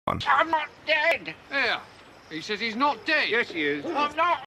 I'm not dead. Yeah. He says he's not dead. Yes, he is. I'm not.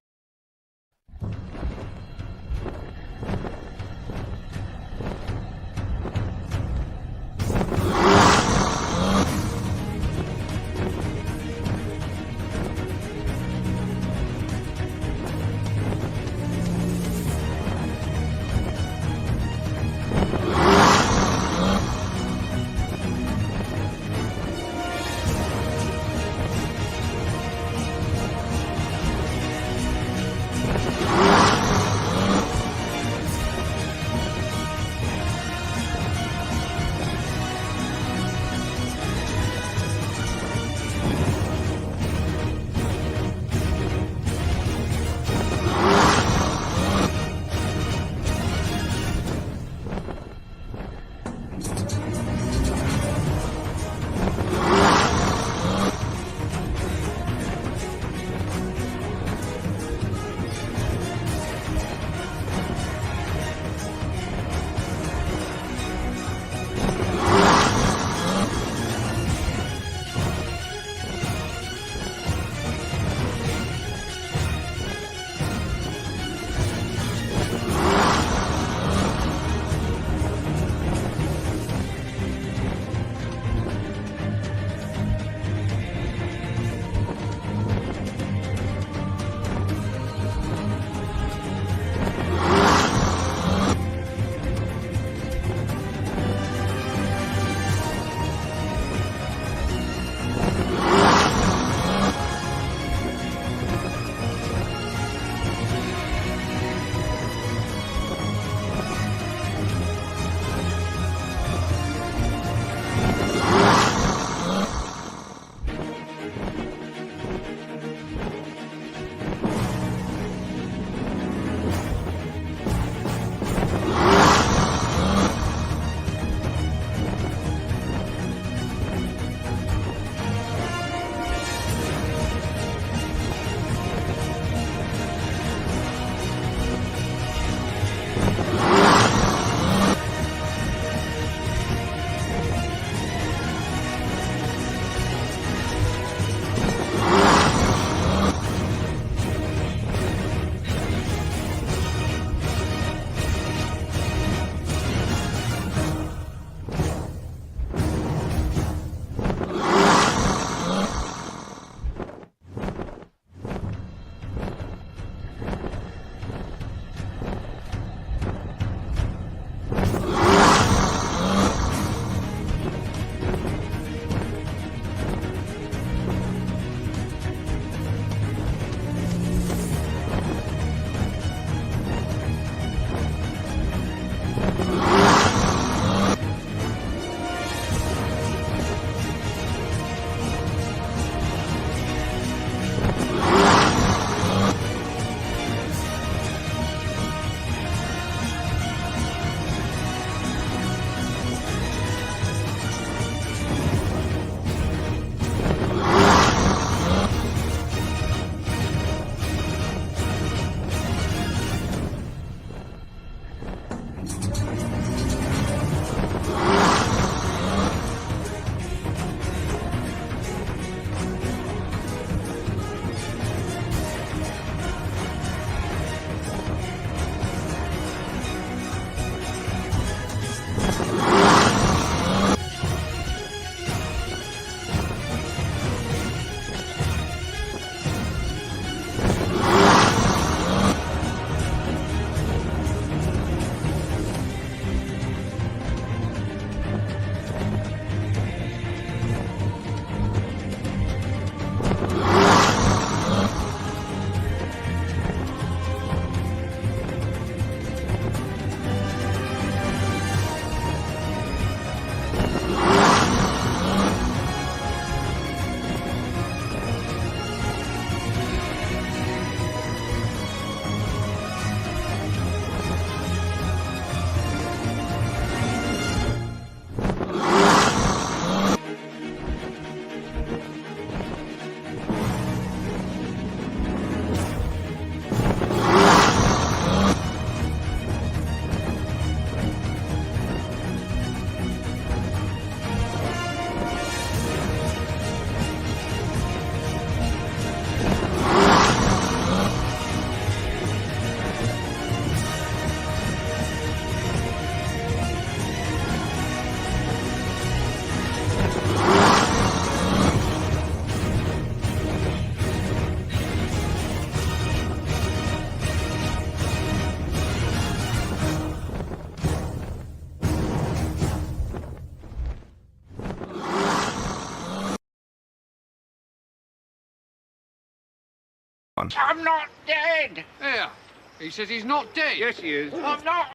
I'm not dead. Here. He says he's not dead. Yes, he is. I'm not.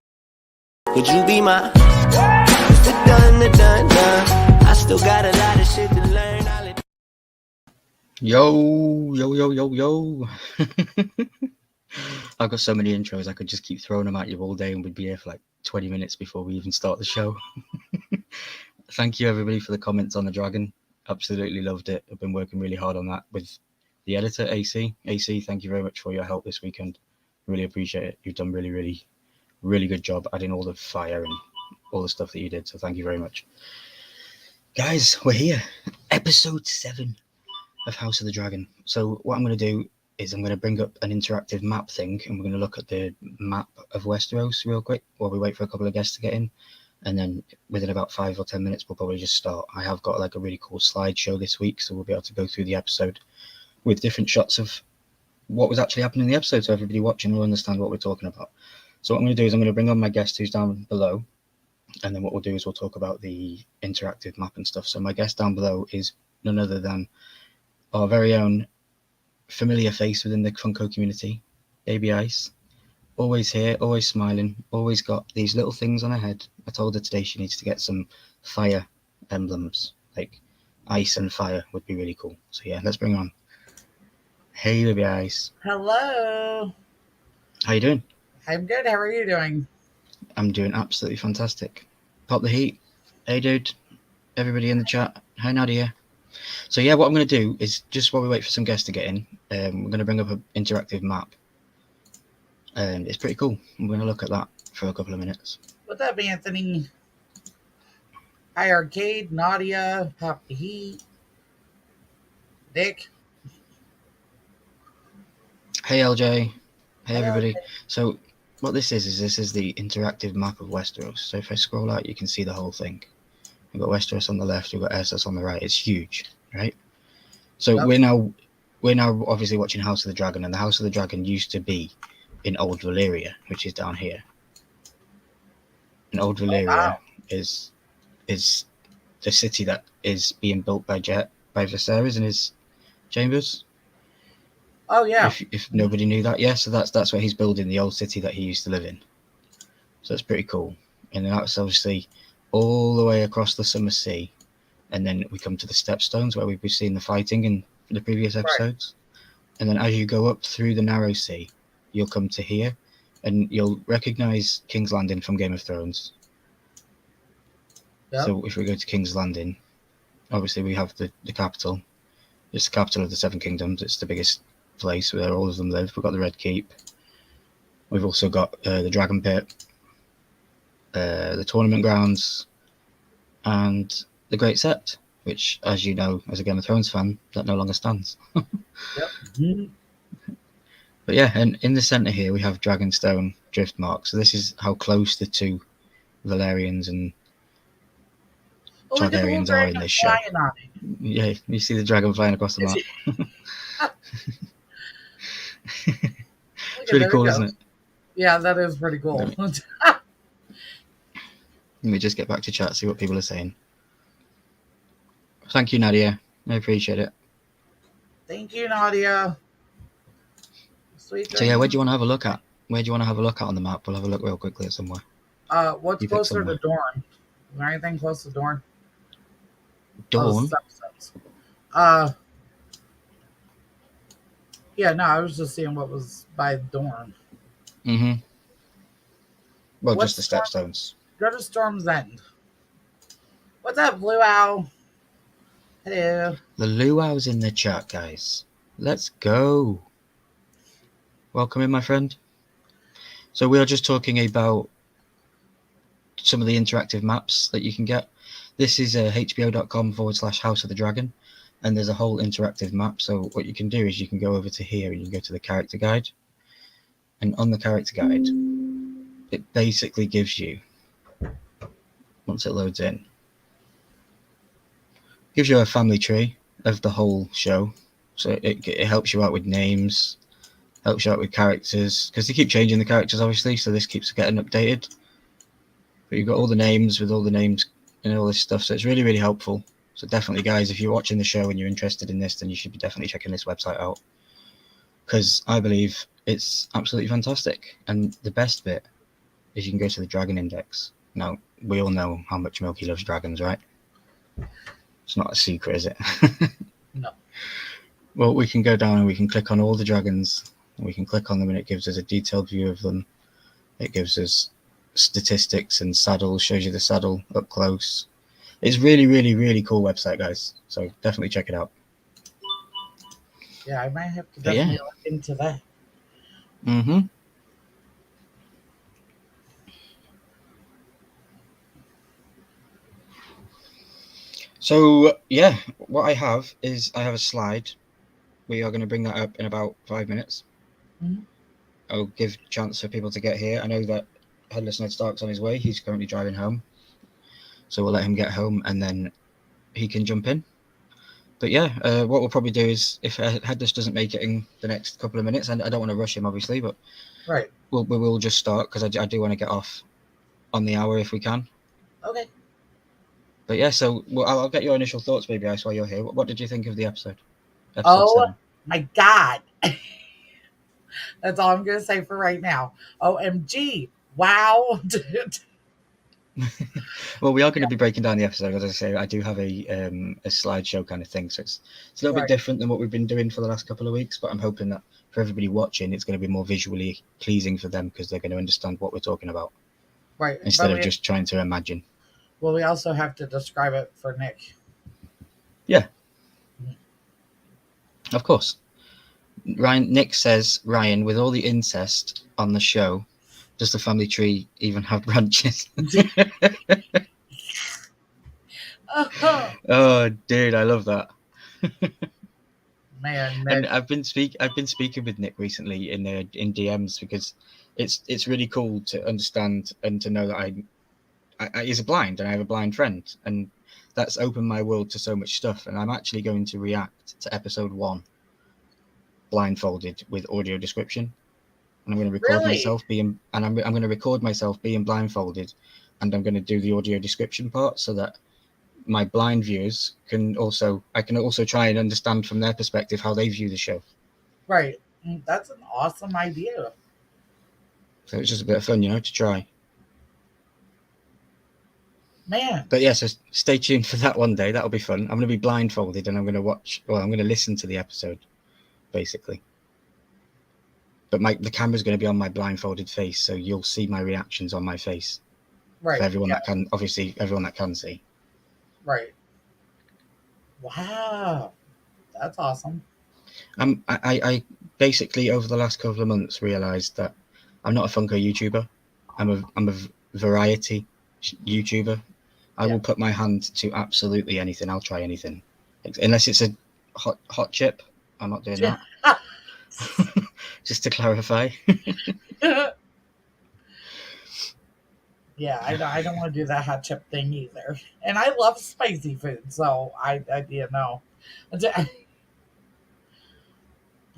Would you be my done? I still got a lot of shit to learn. Yo. I've got so many intros, I could just keep throwing them at you all day and we'd be here for like 20 minutes before we even start the show. Thank you everybody for the comments on the Dragon. Absolutely loved it. I've been working really hard on that with the editor, AC. AC, thank you very much for your help this weekend. Really appreciate it. You've done really good job adding all the fire and all the stuff that you did. So thank you very much. Guys, we're here. Episode 7 of House of the Dragon. So what I'm going to do is I'm going to bring up an interactive map thing and we're going to look at the map of Westeros real quick while we wait for a couple of guests to get in. And then within about 5 or 10 minutes, we'll probably just start. I have got like a really cool slideshow this week, so we'll be able to go through the episode with different shots of what was actually happening in the episode, so everybody watching will understand what we're talking about. So what I'm going to do is I'm going to bring on my guest who's down below, and then what we'll do is we'll talk about the interactive map and stuff. So my guest down below is none other than our very own familiar face within the Funko community, Baby Ice. Always here, always smiling, always got these little things on her head. I told her today she needs to get some fire emblems, like ice and fire would be really cool. So yeah, let's bring her on. Hey, Baby Ice. Hello. How you doing? I'm good. How are you doing? I'm doing absolutely fantastic. Pop the heat. Hey, dude. Everybody in the chat. Hi, Nadia. So yeah, what I'm going to do is just while we wait for some guests to get in, we're going to bring up an interactive map. And it's pretty cool. I'm going to look at that for a couple of minutes. What's up, Anthony? Hi, Arcade, Nadia, Pop the Heat, Dick. Hey, LJ. Hey, everybody. LJ. So what this is the interactive map of Westeros. So if I scroll out, you can see the whole thing. We've got Westeros on the left, we've got Essos on the right. It's huge, right? So Yep. we're now obviously watching House of the Dragon, and the House of the Dragon used to be in Old Valyria, which is down here. And Old Valyria wow. is the city that is being built by Viserys in his chambers. Oh, yeah. If nobody knew that, yeah. So that's where he's building the old city that he used to live in. So it's pretty cool. And then that's obviously all the way across the Summer Sea, and then we come to the Stepstones where we've seen the fighting in the previous episodes. Right. And then as you go up through the Narrow Sea, you'll come to here, and you'll recognize King's Landing from Game of Thrones. Yep. So if we go to King's Landing, obviously we have the capital. It's the capital of the Seven Kingdoms. It's the biggest place where all of them live. We've got the Red Keep. We've also got the Dragon Pit, the tournament grounds, and the Great Sept, which, as you know, as a Game of Thrones fan, that no longer stands. Yep. Mm-hmm. But yeah, and in the centre here we have Dragonstone Driftmark. So this is how close the two Valerians and Targaryens are in this show. Yeah, you see the dragon flying across the map. It's pretty cool, isn't it? Yeah, that is pretty cool. Let me just get back to chat, see what people are saying. Thank you, Nadia. I appreciate it. Thank you, Nadia. Sweet. So yeah, where do you want to have a look at? Where do you want to have a look at on the map? We'll have a look real quickly at somewhere. What's closer to Dorne? Is there anything close to Dorne? Dorne? Yeah, no, I was just seeing what was by Dorne. Mm-hmm. Well, just the Stepstones. Go to Storm's End. What's up, Blue Owl? Hello. The Luau's in the chat, guys. Let's go. Welcome in, my friend. So we are just talking about some of the interactive maps that you can get. This is hbo.com/House of the Dragon, and there's a whole interactive map. So what you can do is you can go over to here and you can go to the character guide. And on the character guide, it basically gives you, once it loads in, gives you a family tree of the whole show. So it helps you out with names, helps you out with characters, because they keep changing the characters, obviously, so this keeps getting updated. But you've got all the names with all the names and all this stuff, so it's really helpful. So definitely, guys, if you're watching the show and you're interested in this, then you should be definitely checking this website out. because I believe it's absolutely fantastic. And the best bit is you can go to the Dragon Index. Now, we all know how much Milky loves dragons, right? It's not a secret, is it? No. Well, we can go down and we can click on all the dragons. And we can click on them and it gives us a detailed view of them. It gives us statistics and saddles, shows you the saddle up close. It's really, really, really cool website, guys. So definitely check it out. Yeah, I might have to But yeah. definitely look into that. Mm-hmm. So yeah, what I have is I have a slide. We are going to bring that up in about 5 minutes. Mhm. I'll give a chance for people to get here. I know that Headless Ned Stark's on his way. He's currently driving home. So we'll let him get home and then he can jump in. But yeah, what we'll probably do is if Headless doesn't make it in the next couple of minutes, and I don't want to rush him obviously, but Right. we will just start because I do want to get off on the hour if we can. Okay. But yeah, so I'll get your initial thoughts, Baby Ice, while you're here. What did you think of the episode? Oh, 7. my God. That's all I'm going to say for right now. OMG. Wow. Dude. Well, we are going to be breaking down the episode. As I say, I do have a slideshow kind of thing, so it's a little bit different than what we've been doing for the last couple of weeks. But I'm hoping that for everybody watching, it's going to be more visually pleasing for them because they're going to understand what we're talking about Right. instead of just trying to imagine. Well, we also have to describe it for Nick. Yeah. Of course. Nick says, Ryan, with all the incest on the show, does the family tree even have branches? Oh, dude, I love that. Man, and Nick. I've been speaking with Nick recently in DMs because it's really cool to understand and to know that I he's a blind and I have a blind friend, and that's opened my world to so much stuff. And I'm actually going to react to episode 1 blindfolded with audio description. And I'm going to record myself being, and I'm going to record myself being blindfolded, and I'm going to do the audio description part so that my blind viewers I can also try and understand from their perspective how they view the show. Right. That's an awesome idea. So it's just a bit of fun, to try. Man. But yeah, so stay tuned for that one day. That'll be fun. I'm going to be blindfolded and I'm going to listen to the episode, basically. But the camera's going to be on my blindfolded face, so you'll see my reactions on my face. Right. For everyone that can, obviously, everyone that can see. Right. Wow. That's awesome. I basically, over the last couple of months, realised that I'm not a Funko YouTuber. I'm a variety YouTuber. I will put my hand to absolutely anything. I'll try anything. Unless it's a hot chip. I'm not doing that. Just to clarify. Yeah, I don't want to do that hot chip thing either. And I love spicy food, so I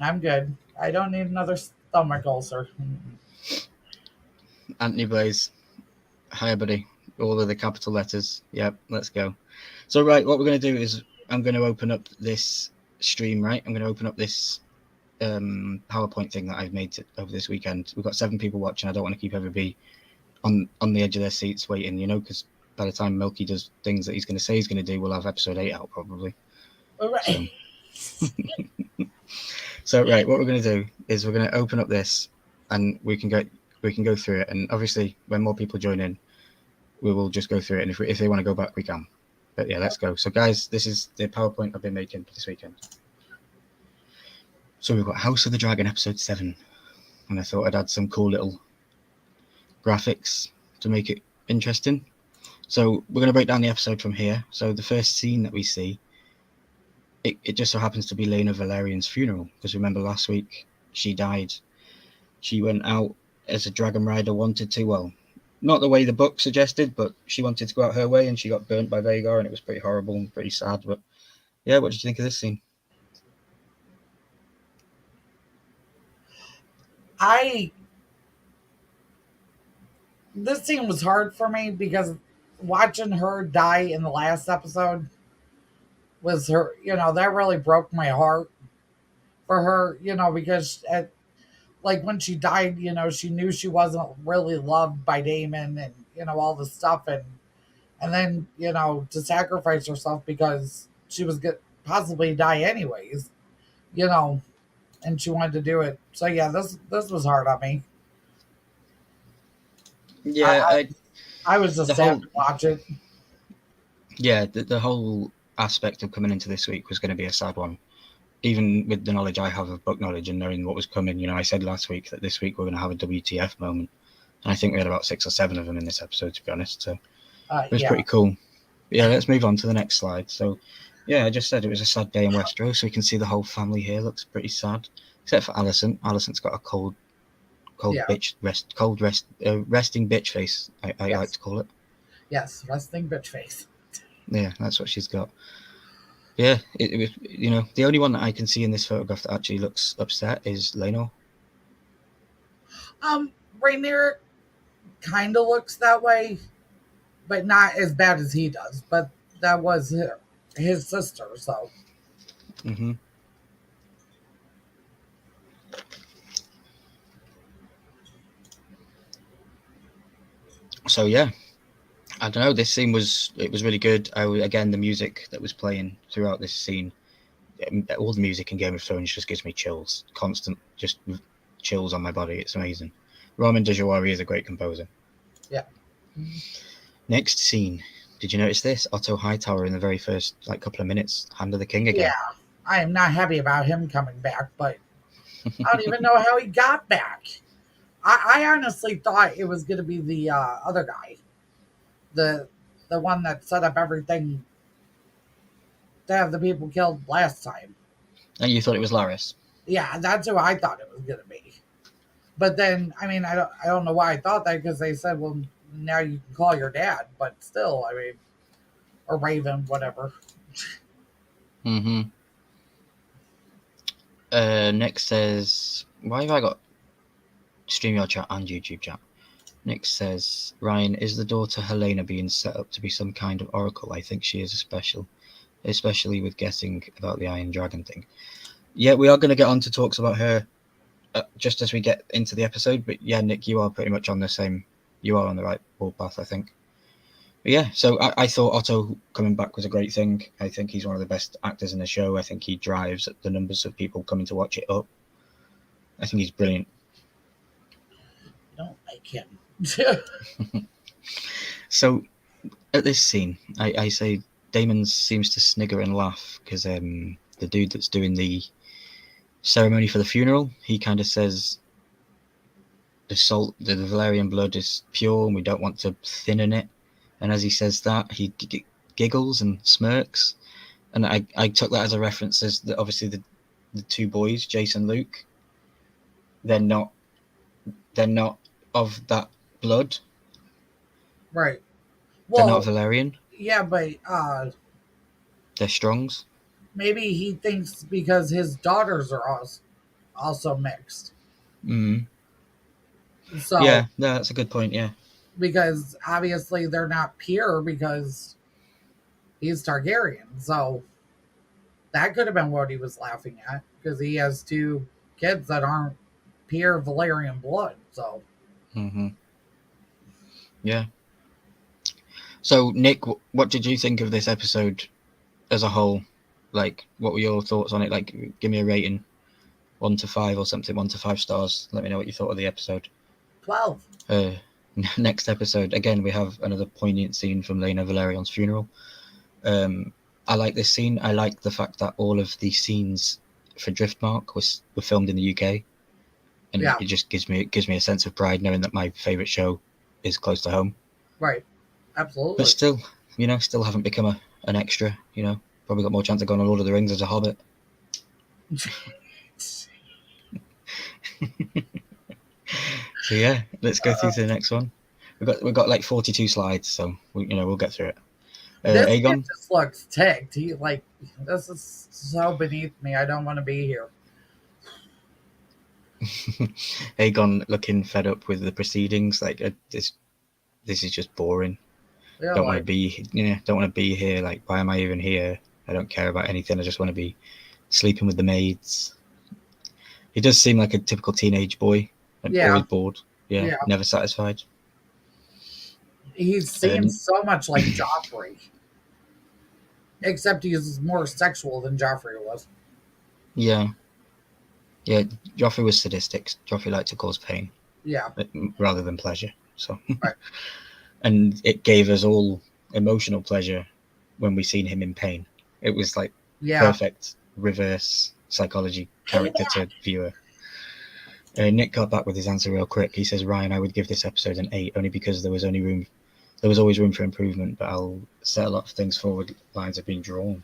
I'm good. I don't need another stomach ulcer. Anthony Blaze. Hi, buddy. All of the capital letters. Yep, let's go. So, right, what we're going to do is I'm going to open up this stream, right? I'm going to open up this PowerPoint thing that I've made over this weekend. We've got 7 people watching. I don't want to keep everybody on the edge of their seats waiting, because by the time Milky does things that he's going to say he's going to do, we'll have episode 8 out probably. All right. So right, what we're going to do is we're going to open up this and we can go through it. And obviously, when more people join in, we will just go through it. And if they want to go back, we can. But yeah, let's go. So guys, this is the PowerPoint I've been making this weekend. So we've got House of the Dragon episode 7, and I thought I'd add some cool little graphics to make it interesting. So we're going to break down the episode from here. So the first scene that we see, it just so happens to be Laena Valerian's funeral, because remember last week she died. She went out as a dragon rider, wanted to, well, not the way the book suggested, but she wanted to go out her way, and she got burnt by Vhagar, and it was pretty horrible and pretty sad. But yeah, what did you think of this scene? This scene was hard for me because watching her die in the last episode was that really broke my heart. for her, because like when she died, she knew she wasn't really loved by Damon and, all this stuff. And then, to sacrifice herself because she was going possibly die anyways, you know, and she wanted to do it. So yeah, this was hard on me. Yeah, I was just the sad whole- to watch it. yeah, the whole aspect of coming into this week was going to be a sad one. Even with the knowledge I have of book knowledge and knowing what was coming, I said last week that this week we're going to have a WTF moment. And I think we had about 6 or 7 of them in this episode, to be honest. So it was Yeah. pretty cool. But yeah, let's move on to the next slide. So yeah, I just said it was a sad day in Westeros. So we can see the whole family here looks pretty sad, except for Alicent. Alicent's got a cold Yeah. resting bitch face, I Yes. like to call it. Yes, resting bitch face. Yeah, that's what she's got. Yeah, it was, the only one that I can see in this photograph that actually looks upset is Laenor. Rhaenyra kind of looks that way, but not as bad as he does. But that was his sister, so. Mm-hmm. So yeah, I don't know. This scene was really good. Again, the music that was playing throughout this scene, all the music in Game of Thrones just gives me chills, constant, just chills on my body. It's amazing. Ramin Djawadi is a great composer. Yeah. Next scene. Did you notice this? Otto Hightower in the very first couple of minutes, Hand of the King again. Yeah, I am not happy about him coming back, but I don't even know how he got back. I honestly thought it was going to be the other guy, the one that set up everything to have the people killed last time. And you thought it was Laris? Yeah, that's who I thought it was going to be. But then, I mean, I don't know why I thought that, because they said, well, now you can call your dad. But still, I mean, or Raven, whatever. Mm-hmm. Nick says, why have I got StreamYard chat and YouTube chat? Nick says, Ryan, is the daughter Helena being set up to be some kind of oracle? I think she is especially with guessing about the Iron Dragon thing. Yeah, we are going to get on to talks about her just as we get into the episode. But yeah, Nick, you are pretty much on you are on the right path, I think. But yeah, so I thought Otto coming back was a great thing. I think he's one of the best actors in the show. I think he drives the numbers of people coming to watch it up. I think he's brilliant. I don't like him. So at this scene, I say Damon seems to snigger and laugh because the dude that's doing the ceremony for the funeral, he kind of says the Valyrian blood is pure and we don't want to thin it. And as he says that, he giggles and smirks. And I took that as a reference as that obviously the two boys, Jace and Luke, they're not of that blood. Right. They're Well, not Valyrian. yeah, but They're Strongs. maybe he thinks because his daughters are also mixed. Mm. So Yeah, no, that's a good point. Yeah. because obviously they're not pure because he's Targaryen. So that could have been what he was laughing at, because he has 2 kids that aren't pure Valyrian blood. So Mm-hmm. Yeah. So, Nick, what did you think of this episode as a whole? Like, what were your thoughts on it? Like, give me a rating, 1 to 5 or something, 1 to 5 stars. Let me know what you thought of the episode. 12. Next episode, again, we have another poignant scene from Laena Valerion's funeral. I like this scene. I like the fact that all of the scenes for Driftmark were filmed in the UK. And Yeah. it just gives me a sense of pride knowing that my favourite show is close to home. Right. Absolutely. But still, still haven't become an extra, Probably got more chance of going on Lord of the Rings as a Hobbit. So yeah, let's go through to the next one. We've got like 42 slides, so we'll get through it. This Aegon. kid just looks ticked. He this is so beneath me. I don't want to be here. Aegon looking fed up with the proceedings. Like this is just boring. Yeah, Don't want to be. Don't want to be here. Like, why am I even here? I don't care about anything. I just want to be sleeping with the maids. He does seem like a typical teenage boy, and Yeah. always bored. Yeah, Yeah. never satisfied. He seems so much like Joffrey. Except he's more sexual than Joffrey was. Yeah. Yeah, Joffrey was sadistic. Joffrey liked to cause pain Yeah. rather than pleasure. So, Right. And it gave us all emotional pleasure when we seen him in pain. It was like Yeah. perfect reverse psychology character to viewer. Nick got back with his answer real quick. He says, Ryan, I would give this episode an 8 only because there was always room for improvement, but I'll set a lot of things forward. Lines have been drawn.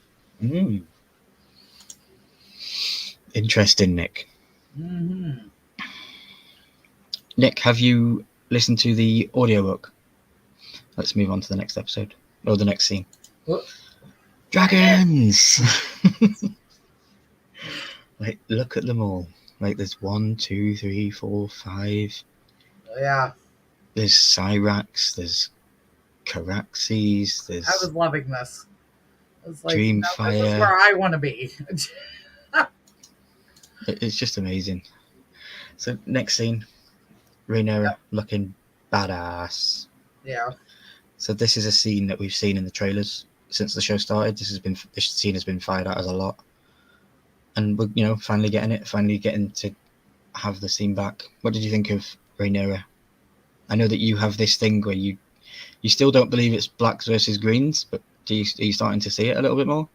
Interesting, Nick. Mm-hmm. Nick, have you listened to the audiobook? Let's move on to the next episode. Or the next scene. What? Dragons! Like, look at them all. Like, there's 1, 2, 3, 4, 5. Yeah. There's Cyrax. There's Caraxes. There's I was loving this. It's like, Dreamfire. no, this is where I want to be. It's just amazing. So, next scene. Rhaenyra looking badass. Yeah. So this is a scene that we've seen in the trailers since the show started. This scene has been fired at us a lot, and we're finally getting to have the scene back. What did you think of Rhaenyra? I know that you have this thing where you still don't believe it's blacks versus greens, but are you starting to see it a little bit more?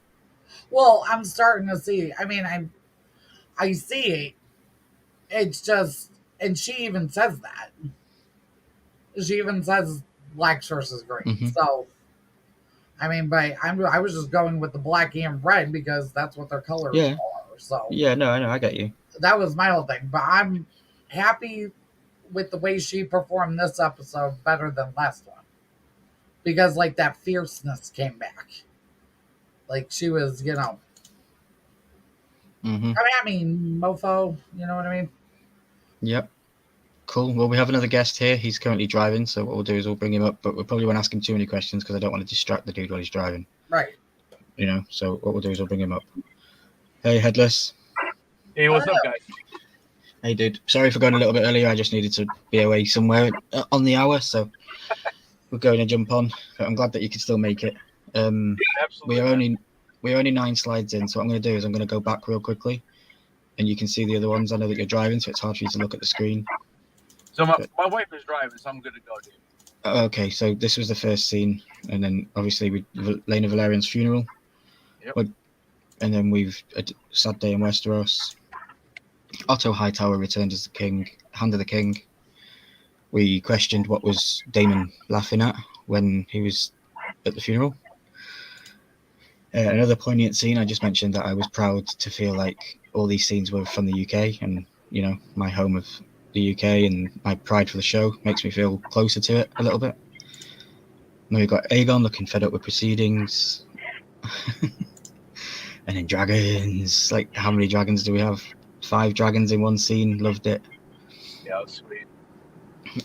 Well, I'm starting to see. I mean, I see it. It's just, and she even says that. She even says blacks versus greens. Mhm. So, I mean, but I was just going with the black and red because that's what their colors Yeah. are. So Yeah, no, I know, I get you. that was my whole thing. But I'm happy with the way she performed this episode better than last one. Because like that fierceness came back. Like she was, hmm I mean, mofo, you know what I mean? Yep. Cool. Well, we have another guest here. He's currently driving, so what we'll do is we'll bring him up, but we probably won't ask him too many questions because I don't want to distract the dude while he's driving. Right. So what we'll do is we'll bring him up. Hey, Headless. Hey, what's up, guys? Hey, dude. Sorry for going a little bit earlier. I just needed to be away somewhere on the hour, so we're going to jump on. But I'm glad that you could still make it. Absolutely. We're only 9 slides in, so what I'm going to do is I'm going to go back real quickly, and you can see the other ones. I know that you're driving, so it's hard for you to look at the screen. So my wife is driving, so I'm good to go, dude. Okay, so this was the first scene, and then obviously Laena Valerian's funeral. Yep. And then we've a sad day in Westeros. Otto Hightower returned as the king, Hand of the King. We questioned what was Daemon laughing at when he was at the funeral. Another poignant scene, I just mentioned that I was proud to feel like all these scenes were from the UK and, my home of the UK, and my pride for the show makes me feel closer to it a little bit. And we've got Aegon looking fed up with proceedings. And then dragons. Like, how many dragons do we have? 5 dragons in one scene. Loved it. Yeah, it was sweet.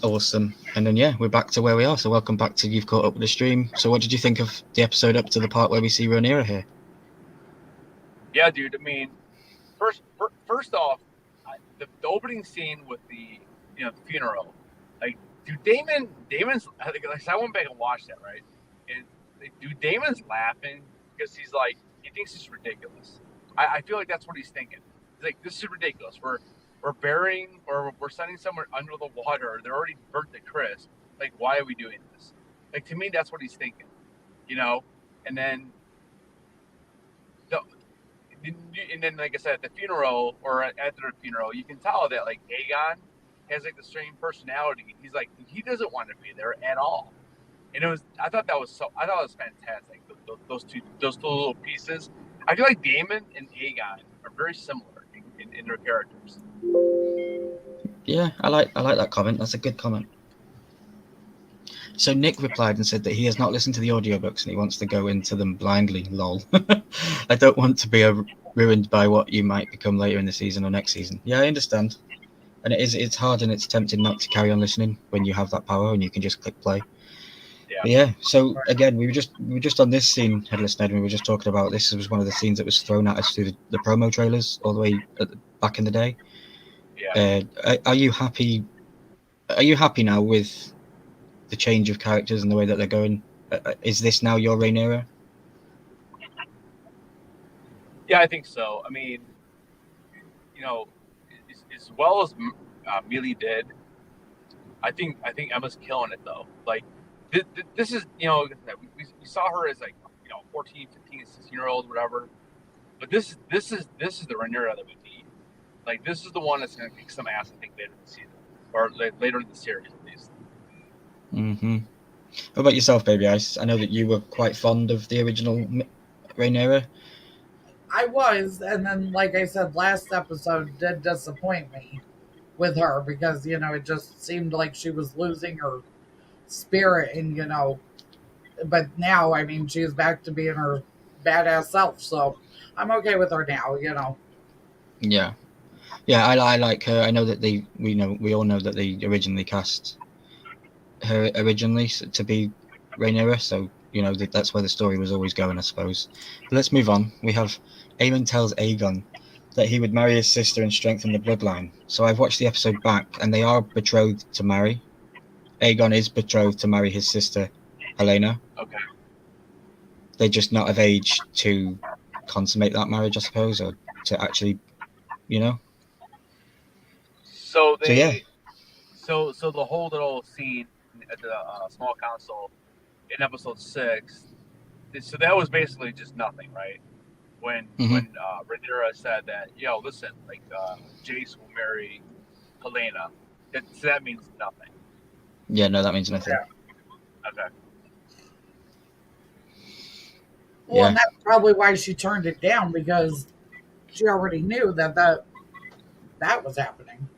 Awesome. And then, we're back to where we are. So welcome back to You've Caught Up with the Stream. So what did you think of the episode up to the part where we see Rhaenyra here? Yeah, dude. I mean, first off, the opening scene with the funeral, like, dude, Daemon's. I think, like, I went back and watched that, right? And dude, Daemon's laughing because he's like, he thinks it's ridiculous. I feel like that's what he's thinking. He's like, this is ridiculous. We're burying, or we're sending someone under the water. They're already burnt to crisp. Like, why are we doing this? Like, to me, that's what he's thinking, And then, like I said, at the funeral or after the funeral, you can tell that like Aegon has like the same personality. He's like, he doesn't want to be there at all. And I thought that was fantastic. Those two little pieces. I feel like Daemon and Aegon are very similar in their characters. Yeah, I like that comment. That's a good comment. So Nick replied and said that he has not listened to the audiobooks and he wants to go into them blindly. Lol. I don't want to be ruined by what you might become later in the season or next season. Yeah, I understand. And it's hard and it's tempting not to carry on listening when you have that power and you can just click play. Yeah. So again, we were just on this scene, Headless Ned, and we were just talking about this was one of the scenes that was thrown at us through the promo trailers all the way back in the day. Yeah. Are you happy? Are you happy now with the change of characters and the way that they're going? Is this now your Rhaenyra? Yeah, I think so. I mean, you know, as well as Mealy did, I think Emma's killing it though. Like this is, we saw her as like 14, 15, 16-year-old, whatever. But this is the Rhaenyra that we need. Like this is the one that's going to kick some ass. I think later in the season or later in the series at least. Mm-hmm. What about yourself, Baby Ice? I know that you were quite fond of the original Rhaenyra. I was, and then like I said, last episode did disappoint me with her because it just seemed like she was losing her spirit, and but now I mean she's back to being her badass self, so I'm okay with her now. Yeah, I like her. I know that we all know that they originally cast her to be Rhaenyra, so that's where the story was always going, I suppose. But let's move on. We have Aemon tells Aegon that he would marry his sister and strengthen the bloodline. So I've watched the episode back, and they are betrothed to marry. Aegon is betrothed to marry his sister, Helena. Okay. They're just not of age to consummate that marriage, I suppose, or to actually, So So, yeah. So the whole little scene at the small council in episode 6. So that was basically just nothing, right? When Rhaenyra said that, listen, like Jace will marry Helena. So that means nothing. Yeah, no, that means nothing. Yeah. Okay. Well, and that's probably why she turned it down, because she already knew that was happening.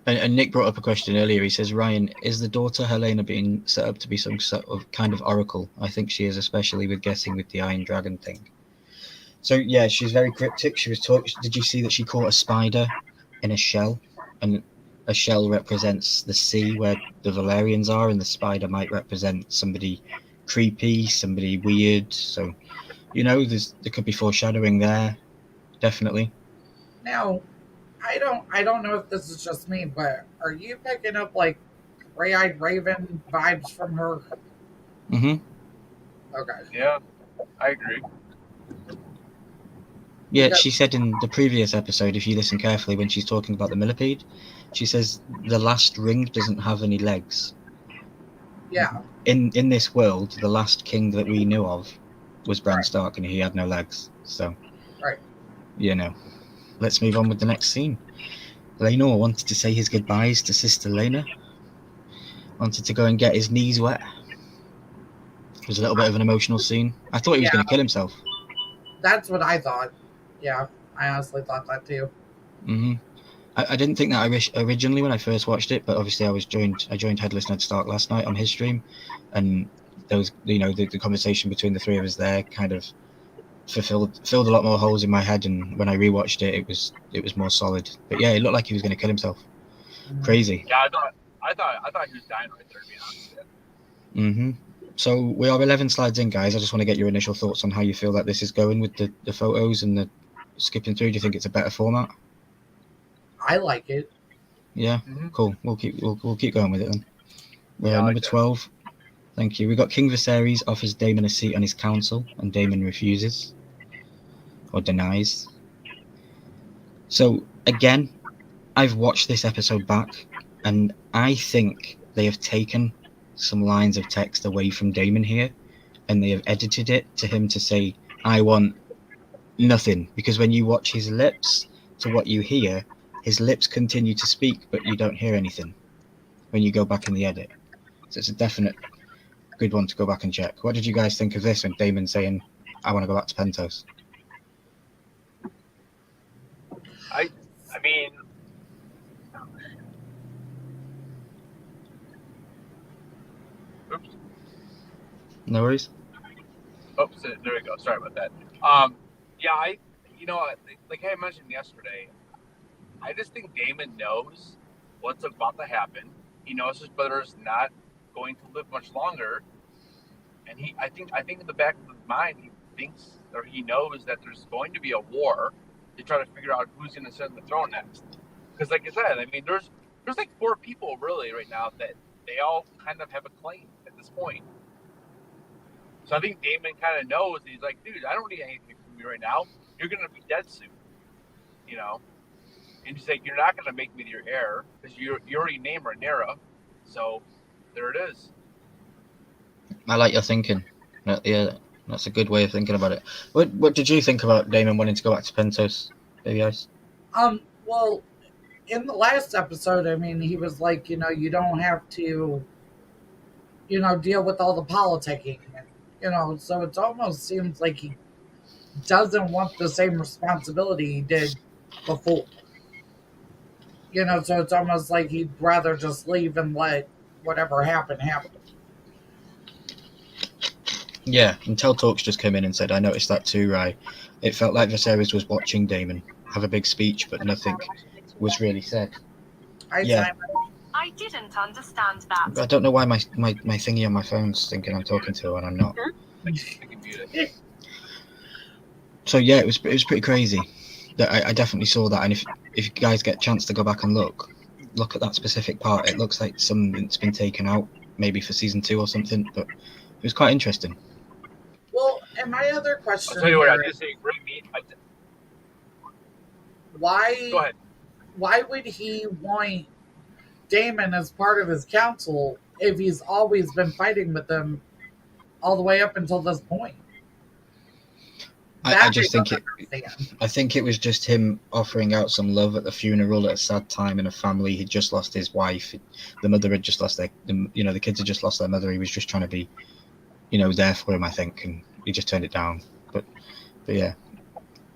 And Nick brought up a question earlier. He says, Ryan, is the daughter Helena being set up to be some sort of kind of oracle? I think she is, especially with guessing with the Iron Dragon thing. So, yeah, she's very cryptic. She was talking. Did you see that she caught a spider in a shell? And a shell represents the sea where the Valerians are, and the spider might represent somebody creepy, somebody weird. So, there could be foreshadowing there, definitely. Now, I don't know if this is just me, but are you picking up like Gray-Eyed Raven vibes from her? Mm-hmm. Okay. Yeah, I agree. Yeah, she said in the previous episode, if you listen carefully, when she's talking about the millipede, she says the last ring doesn't have any legs. Yeah. In this world, the last king that we knew of was Bran Stark, and he had no legs. So, right. Let's move on with the next scene. Laenor wanted to say his goodbyes to Sister Laena. Wanted to go and get his knees wet. It was a little bit of an emotional scene. I thought he was going to kill himself. That's what I thought. Yeah, I honestly thought that too. Mm-hmm. I didn't think that originally when I first watched it, but obviously I joined Headless Ned Stark last night on his stream, and there was the conversation between the three of us there kind of filled a lot more holes in my head, and when I rewatched it, it was more solid. But yeah, it looked like he was going to kill himself. Mm-hmm. Crazy. Yeah, I thought he was dying right there, to be honest. Mm-hmm. So we are 11 slides in, guys. I just want to get your initial thoughts on how you feel that this is going with the photos and the skipping through. Do you think it's a better format? I like it. Yeah, cool. We'll keep going with it then. Number 12. Thank you. We got King Viserys offers Daemon a seat on his council, and Daemon refuses or denies. So again, I've watched this episode back, and I think they have taken some lines of text away from Daemon here, and they have edited it to him to say, "I want nothing," because when you watch his lips to what you hear, his lips continue to speak, but you don't hear anything when you go back in the edit. So it's a definite good one to go back and check. What did you guys think of this when Daemon saying, "I want to go back to Pentos"? I mean, oops. No worries. Oops, there we go. Sorry about that. Yeah, like I mentioned yesterday, I just think Daemon knows what's about to happen. He knows his brother's not going to live much longer, and I think in the back of his mind, he thinks or he knows that there's going to be a war to try to figure out who's going to sit on the throne next. Because, like I said, I mean, there's like 4 people really right now that they all kind of have a claim at this point. So I think Damon kind of knows. He's like, dude, I don't need anything from you right now. You're gonna be dead soon, you know. And he's like, you're not gonna make me your heir because you already named Rhaenyra. So there it is. I like your thinking. Yeah, that's a good way of thinking about it. What did you think about Damon wanting to go back to Pentos, Baby Ice? Well, in the last episode, I mean, he was like, you know, you don't have to, you know, deal with all the politicking, you know, so it almost seems like he doesn't want the same responsibility he did before. You know, so it's almost like he'd rather just leave and let whatever happen. Yeah, and Tell Talks just came in and said, I noticed that too, Rai. It felt like Viserys was watching Damon have a big speech, but nothing was really said. I didn't understand that. I don't know why my thingy on my phone's thinking I'm talking to her and I'm not. I can mute it. So yeah, it was pretty crazy. That I definitely saw that, and if you guys get a chance to go back and look at that specific part, it looks like something's been taken out, maybe for season 2 or something. But it was quite interesting. Well, and my other question I'll tell you what, I here just say great meat. why Go ahead. why would he want Damon as part of his council if he's always been fighting with them all the way up until this point? I think it was just him offering out some love at the funeral at a sad time in a family. He'd just lost his wife. The mother had just lost the kids had just lost their mother. He was just trying to be, there for him, I think, and he just turned it down. But yeah.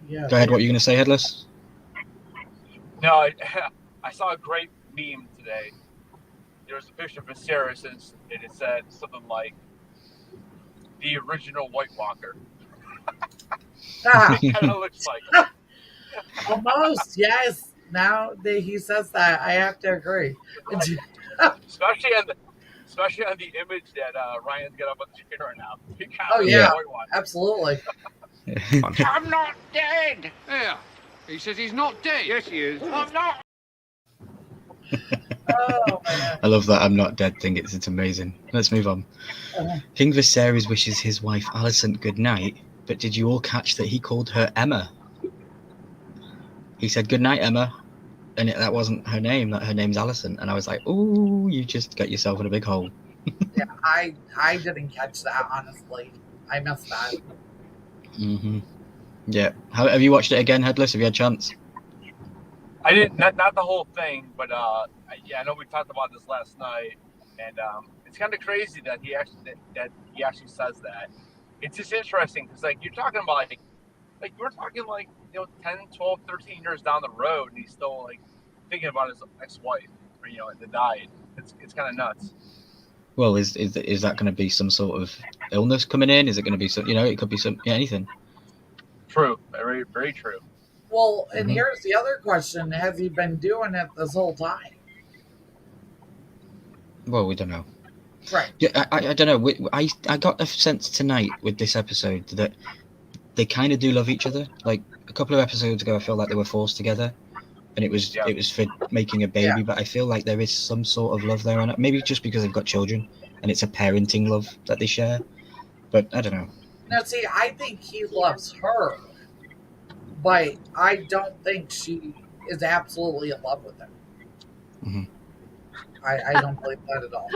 Yeah. Go ahead. What are you going to say, Headless? No, I saw a great meme today. There was a picture of Viserys, and it said something like, "The original White Walker." It kind of looks like Almost, yes. Now that he says that, I have to agree. especially on the image that Ryan's got up on the screen right now. He kinda Oh, looks yeah. like White Walker. Absolutely. I'm not dead. Yeah. He says he's not dead. Yes, he is. I'm not. Oh, man. I love that I'm not dead thing. It's amazing. Let's move on. King Viserys wishes his wife Alicent good night, but did you all catch that he called her Emma? He said good night, Emma, and that wasn't her name. That her name's Alicent, and I was like, "Ooh, you just got yourself in a big hole." Yeah, I didn't catch that, honestly. I missed that. Mm-hmm. Yeah. Have you watched it again, Headless? Have you had a chance? I didn't, not the whole thing, but I know we talked about this last night, and it's kind of crazy that he actually says that. It's just interesting because you're talking about like we're talking 10, 12, 13 years down the road, and he's still thinking about his ex-wife, or that died. It's kind of nuts. Well, is that going to be some sort of illness coming in? Is it going to be some? It could be some anything. True, very, very true. Well, and here's the other question: has he been doing it this whole time? Well, we don't know. Right. Yeah, I don't know. I got a sense tonight with this episode that they kind of do love each other. Like a couple of episodes ago, I feel like they were forced together, and it was for making a baby. Yeah. But I feel like there is some sort of love there, and maybe just because they've got children, and it's a parenting love that they share. But I don't know. Now, see, I think he loves her, but I don't think she is absolutely in love with him. Mm-hmm. I don't believe that at all.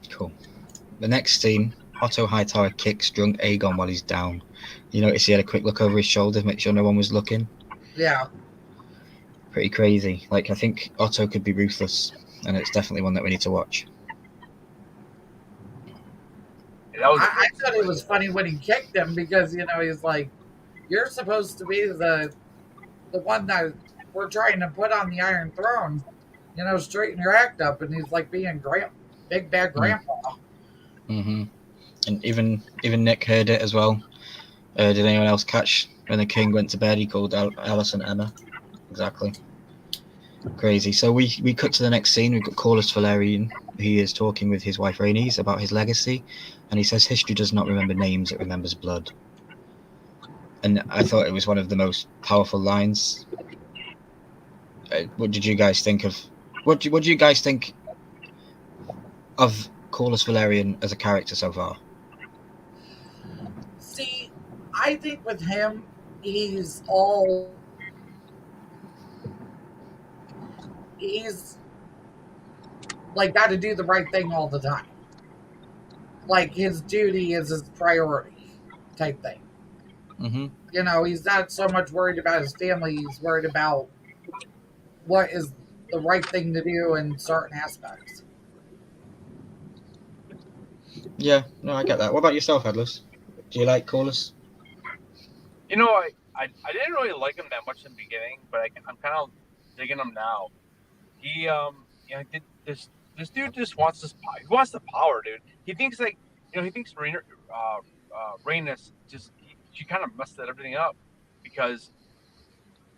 Cool. The next scene, Otto Hightower kicks drunk Aegon while he's down. You notice he had a quick look over his shoulder, make sure no one was looking. Yeah. Pretty crazy. I think Otto could be ruthless, and it's definitely one that we need to watch. I thought it was funny when he kicked him because he's like, "You're supposed to be the one that we're trying to put on the Iron Throne, straighten your act up," and he's like being big bad grandpa. Mm-hmm. And even Nick heard it as well. Did anyone else catch when the king went to bed? He called Alicent Emma. Exactly. Crazy. So we cut to the next scene. We've got Corlys Velaryon. He is talking with his wife Rhaenys about his legacy, and he says history does not remember names; it remembers blood. And I thought it was one of the most powerful lines what did you guys think of? What do you guys think of Corlys Velaryon as a character so far? See, I think with him, he's like got to do the right thing all the time. Like his duty is his priority type thing. Mm-hmm. You know, he's not so much worried about his family, he's worried about what is the right thing to do in certain aspects. Yeah, no, I get that. What about yourself, Headless? Do you like Corlys? You know, I didn't really like him that much in the beginning, but I'm kind of digging him now. He this dude just wants this power. He wants the power, dude. He thinks he thinks Rhaenys she kind of messed everything up because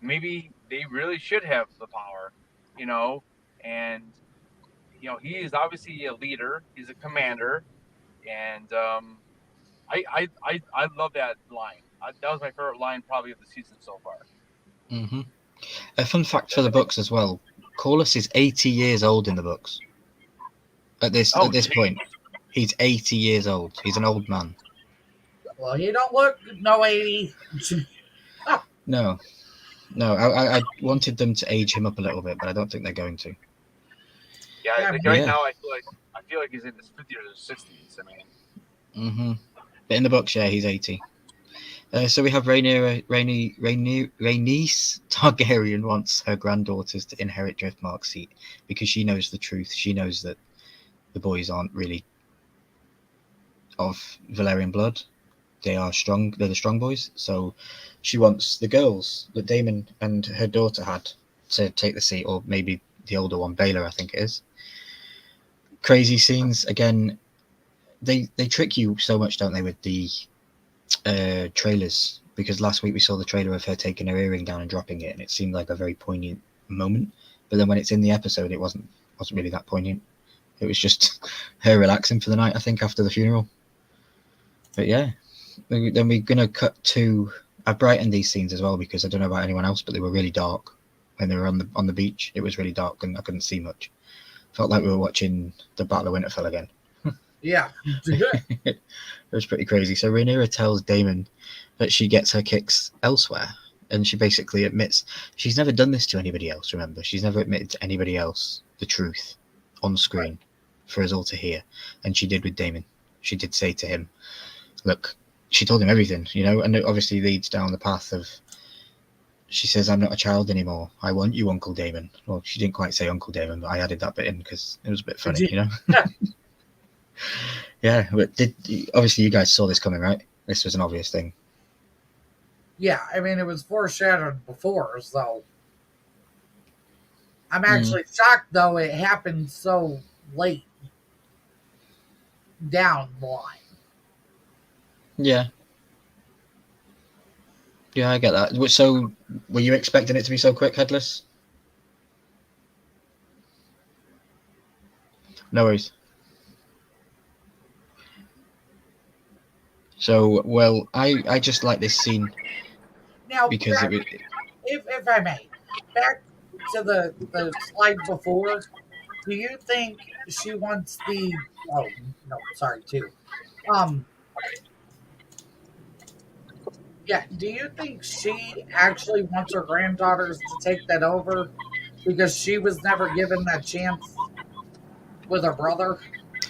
maybe they really should have the power, and he is obviously a leader. He's a commander, and I love that line. That was my favorite line probably of the season so far. Mm-hmm. A fun fact for the books as well: Corlys is 80 years old in the books. At this point, he's 80 years old. He's an old man. Well, he don't look no 80. No. I wanted them to age him up a little bit, but I don't think they're going to. Yeah, right now I feel like he's in his 50s or 60s. I mean. Mm-hmm. But in the books, yeah, he's 80. So we have Rhaenys Targaryen wants her granddaughters to inherit Driftmark's seat because she knows the truth. She knows that the boys aren't really of Valyrian blood. They are strong. They're the strong boys. So she wants the girls that Daemon and her daughter had to take the seat, or maybe the older one, Baelor, I think it is. Crazy scenes again. They trick you so much, don't they, with the trailers? Because last week we saw the trailer of her taking her earring down and dropping it, and it seemed like a very poignant moment. But then when it's in the episode, it wasn't really that poignant. It was just her relaxing for the night, I think, after the funeral. But yeah, then we're gonna cut to. I brightened these scenes as well because I don't know about anyone else, but they were really dark when they were on the beach. It was really dark and I couldn't see much. Felt like we were watching the Battle of Winterfell again. Yeah. It was pretty crazy. So Rhaenyra tells Daemon that she gets her kicks elsewhere, and she basically admits she's never done this to anybody else. Remember, she's never admitted to anybody else the truth on screen for us all to hear, and she did with Daemon. She did say to him, look, she told him everything, and it obviously leads down the path of, she says, I'm not a child anymore. I want you, Uncle Daemon. Well, she didn't quite say Uncle Daemon, but I added that bit in because it was a bit funny, Yeah, but obviously you guys saw this coming, right? This was an obvious thing. Yeah, I mean, it was foreshadowed before, so. I'm actually shocked, though, it happened so late down the line. Yeah, I get that. So, were you expecting it to be so quick, Headless? No worries. So, well, I just like this scene now because if I may, back to the slide before, do you think she wants the? Oh no, sorry, too. Yeah, do you think she actually wants her granddaughters to take that over because she was never given that chance with her brother?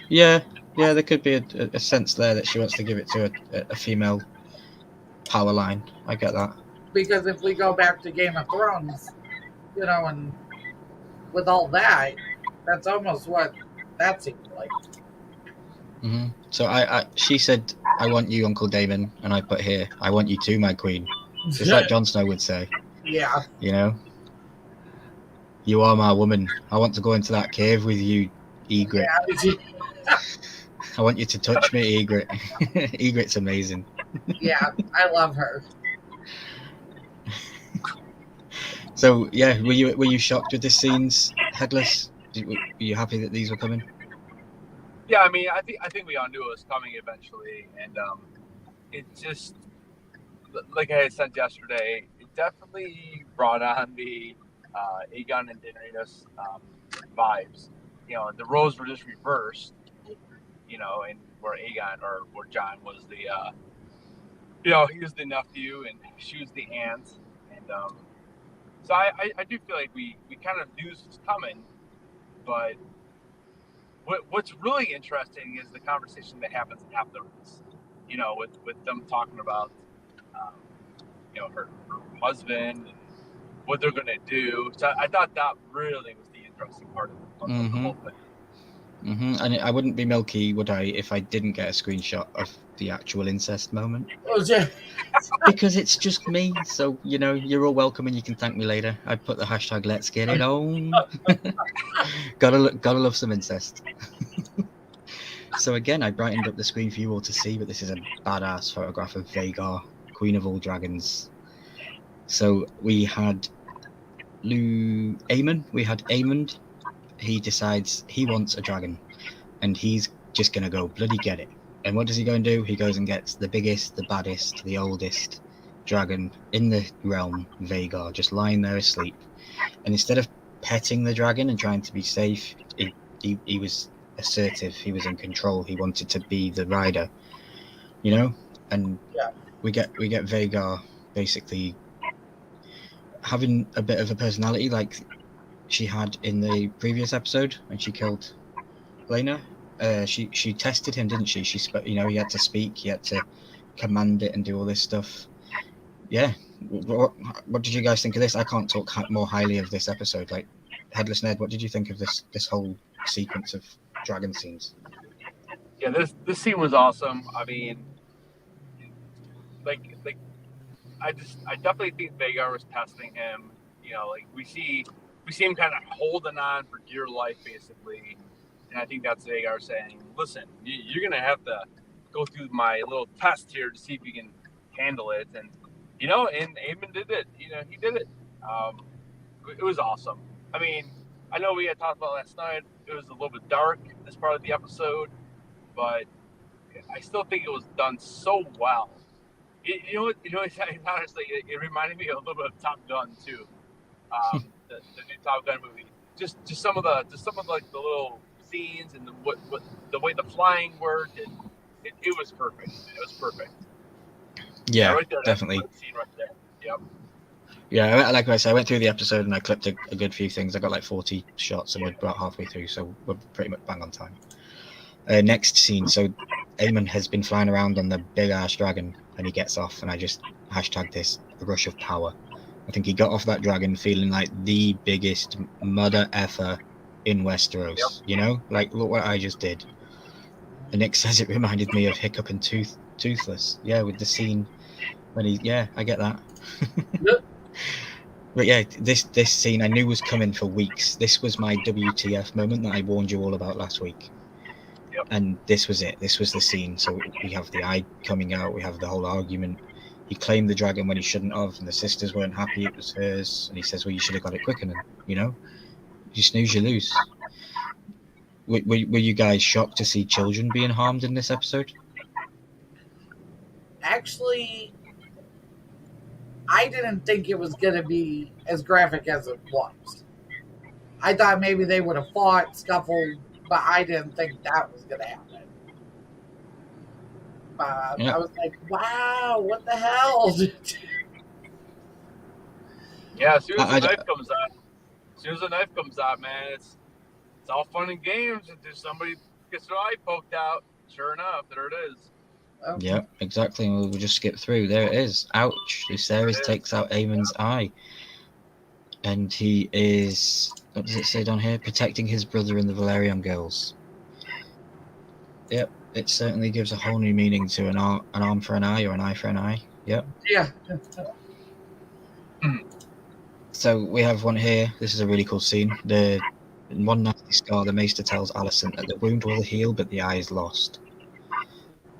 Yeah, there could be a sense there that she wants to give it to a female power line. I get that. Because if we go back to Game of Thrones, and with all that, that's almost what that seemed like. Mm-hmm. So she said, I want you, Uncle Daemon, and I put here, I want you too, my queen. Just like Jon Snow would say. Yeah. You are my woman. I want to go into that cave with you, Ygritte. Yeah. I want you to touch me, Ygritte. Ygritte's amazing. Yeah, I love her. So yeah, were you shocked with the scenes, Headless? Were you happy that these were coming? Yeah, I mean, I think we all knew it was coming eventually, and it just, like I had said yesterday, it definitely brought on the Aegon and Daenerys vibes. You know, the roles were just reversed. You know, and where Aegon or where Jon was the, you know, he was the nephew and she was the aunt, and so I do feel like we kind of knew this was coming, but what's really interesting is the conversation that happens afterwards. You know, with them talking about, you know, her husband and what they're gonna do. So I thought that really was the interesting part of the whole thing. And I wouldn't be milky, would I, if I didn't get a screenshot of the actual incest moment? Oh, yeah. Because it's just me. So, you know, you're all welcome and you can thank me later. I put the hashtag let's get it on. gotta love some incest. So again, I brightened up the screen for you all to see, but this is a badass photograph of Vhagar, Queen of all dragons. So we had Aemon. We had Aemond. He decides he wants a dragon, and he's just gonna go bloody get it. And what does he go and do? He goes and gets the biggest, the baddest, the oldest dragon in the realm, Vhagar, just lying there asleep. And instead of petting the dragon and trying to be safe, he was assertive. He was in control. He wanted to be the rider, you know. And we get Vhagar basically having a bit of a personality like she had in the previous episode when she killed Laena. She tested him, didn't she? You know, he had to speak, he had to command it and do all this stuff. Yeah. What did you guys think of this? I can't talk more highly of this episode. Like, Headless Ned, what did you think of this whole sequence of dragon scenes? Yeah, this scene was awesome. I mean, like I definitely think Vhagar was testing him. You know, like we see him kind of holding on for dear life, basically. And I think that's Vhagar saying, listen, you're going to have to go through my little test here to see if you can handle it. And, you know, and Aemon did it. You know, he did it. It was awesome. I mean, I know we had talked about last night. It was a little bit dark, this part of the episode. But I still think it was done so well. You know, honestly, it reminded me a little bit of Top Gun, too. The new Top Gun movie. Just some of the like the little scenes and the way the flying worked, and it was perfect. It was perfect. Yeah, right there, definitely. Scene right there. Yep. Yeah, like I said, I went through the episode and I clipped a good few things. I got like 40 shots and we're about halfway through, so we're pretty much bang on time. Next scene. So Aemon has been flying around on the big ass dragon and he gets off, and I just hashtagged this, a rush of power. I think he got off that dragon feeling like the biggest mother effer in Westeros. Yep. You know, like, look what I just did. And Nick says it reminded me of Hiccup and Toothless. Yeah, with the scene when I get that. Yep. But yeah, this scene I knew was coming for weeks. This was my WTF moment that I warned you all about last week. Yep. And this was it. This was the scene. So we have the eye coming out. We have the whole argument. He claimed the dragon when he shouldn't have, and the sisters weren't happy it was hers. And he says, well, you should have got it quicker. And, you know, you snooze, you lose. Were you guys shocked to see children being harmed in this episode? Actually, I didn't think it was going to be as graphic as it was. I thought maybe they would have fought, scuffled, but I didn't think that was going to happen. I was like, wow, what the hell? Yeah, as soon as the knife comes out, man, it's all fun and games until somebody gets their eye poked out. Sure enough, there it is. Okay. Yeah, exactly. We'll just skip through. There it is. Ouch. Viserys takes out Aemon's eye. And he is, what does it say down here? Protecting his brother and the Valerian girls. Yep. It certainly gives a whole new meaning to an arm for an eye or an eye for an eye. Yep. Yeah. So we have one here. This is a really cool scene. In one nasty scar, the maester tells Alicent that the wound will heal, but the eye is lost.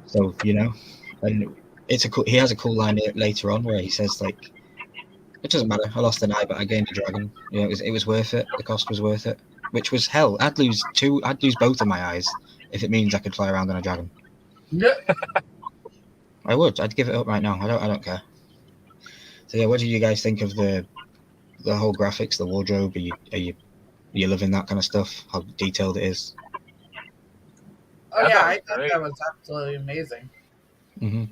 So, you know, and he has a cool line later on where he says, like, it doesn't matter. I lost an eye, but I gained a dragon. You know, it was worth it. The cost was worth it. Which was hell. I'd lose both of my eyes if it means I could fly around on a dragon. Yeah. I would. I'd give it up right now. I don't care. So yeah, what do you guys think of the the whole graphics, the wardrobe? Are you loving that kind of stuff? How detailed it is? Oh I yeah, thought it I was thought great. that was absolutely amazing. Mm-hmm.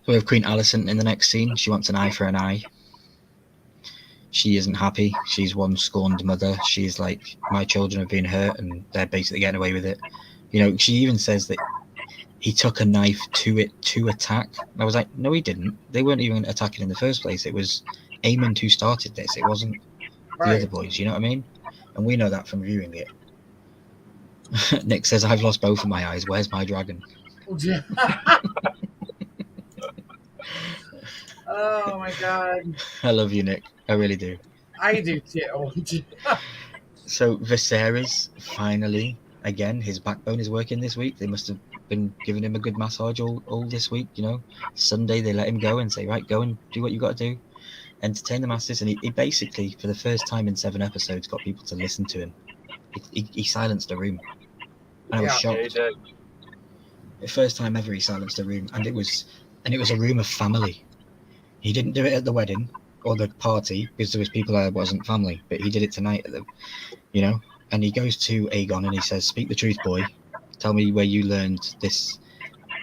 So we have Queen Alicent in the next scene. She wants an eye for an eye. She isn't happy. She's one scorned mother. She's like, my children have been hurt, and they're basically getting away with it. You know, she even says that he took a knife to it to attack. And I was like, no, he didn't. They weren't even attacking in the first place. It was Aemond who started this. It wasn't the Right. other boys. You know what I mean? And we know that from viewing it. Nick says, I've lost both of my eyes. Where's my dragon? Oh my god. I love you, Nick. I really do. I do too. So Viserys, finally, again, his backbone is working this week. They must have been giving him a good massage all this week, you know. Sunday, they let him go and say, right, go and do what you got to do. Entertain the masses. And he basically, for the first time in 7 episodes, got people to listen to him. He silenced a room. And I was Yeah. Yeah, he shocked. did. The first time ever he silenced a room. And it was a room of family. He didn't do it at the wedding or the party because there was people there that wasn't family, but he did it tonight at the, you know. And he goes to Aegon and he says, "Speak the truth, boy. Tell me where you learned this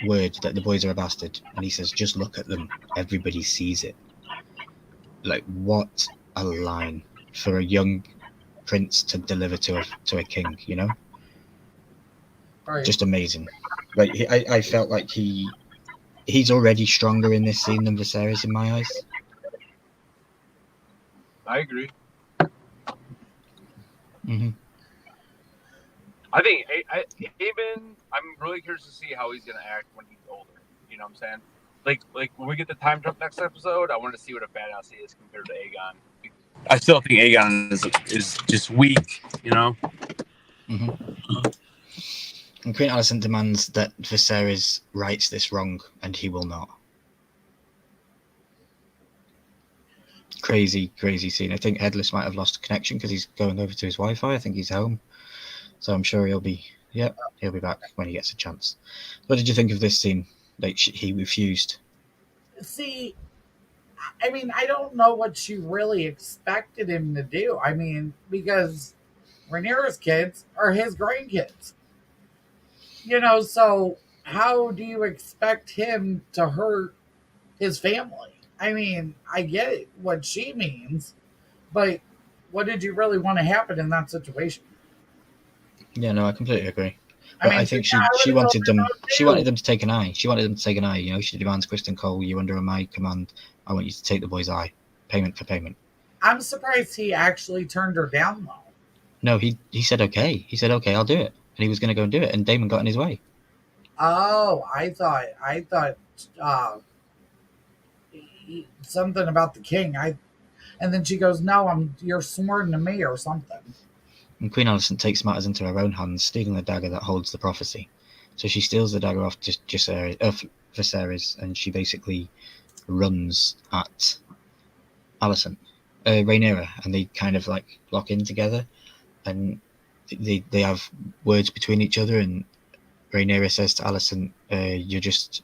word that the boys are a bastard." And he says, "Just look at them. Everybody sees it." Like, what a line for a young prince to deliver to a king, you know. Right. Just amazing. Like, I felt like he's already stronger in this scene than Viserys in my eyes. I agree. Mm-hmm. I think Aemon, I'm really curious to see how he's gonna act when he's older. You know what I'm saying? Like when we get the time jump next episode, I want to see what a badass he is compared to Aegon. I still think Aegon is just weak. You know? Mm-hmm. And Queen Alicent demands that Viserys rights this wrong, and he will not. Crazy scene. I think Headless might have lost a connection because he's going over to his Wi-Fi. I think he's home, so I'm sure he'll be back when he gets a chance. What did you think of this scene? Like, he refused. See, I mean, I don't know what you really expected him to do. I mean, because Rhaenyra's kids are his grandkids. You know, so how do you expect him to hurt his family? I mean, I get it, what she means, but what did you really want to happen in that situation? Yeah, no, I completely agree. I But mean, I think yeah, I she would've wanted gone them. with She you. wanted them to take an eye. She wanted them to take an eye. You know, she demands, Kristen Cole, you under my command. I want you to take the boy's eye. Payment for payment. I'm surprised he actually turned her down, though. No, he said okay. He said okay, I'll do it, and he was going to go and do it, and Damon got in his way. Oh, I thought something about the king. And then she goes, "No, you're sworn to me or something." And Queen Alicent takes matters into her own hands, stealing the dagger that holds the prophecy. So she steals the dagger off Viserys, and she basically runs at Rhaenyra, and they kind of like lock in together, and they have words between each other. And Rhaenyra says to Alicent, "You're just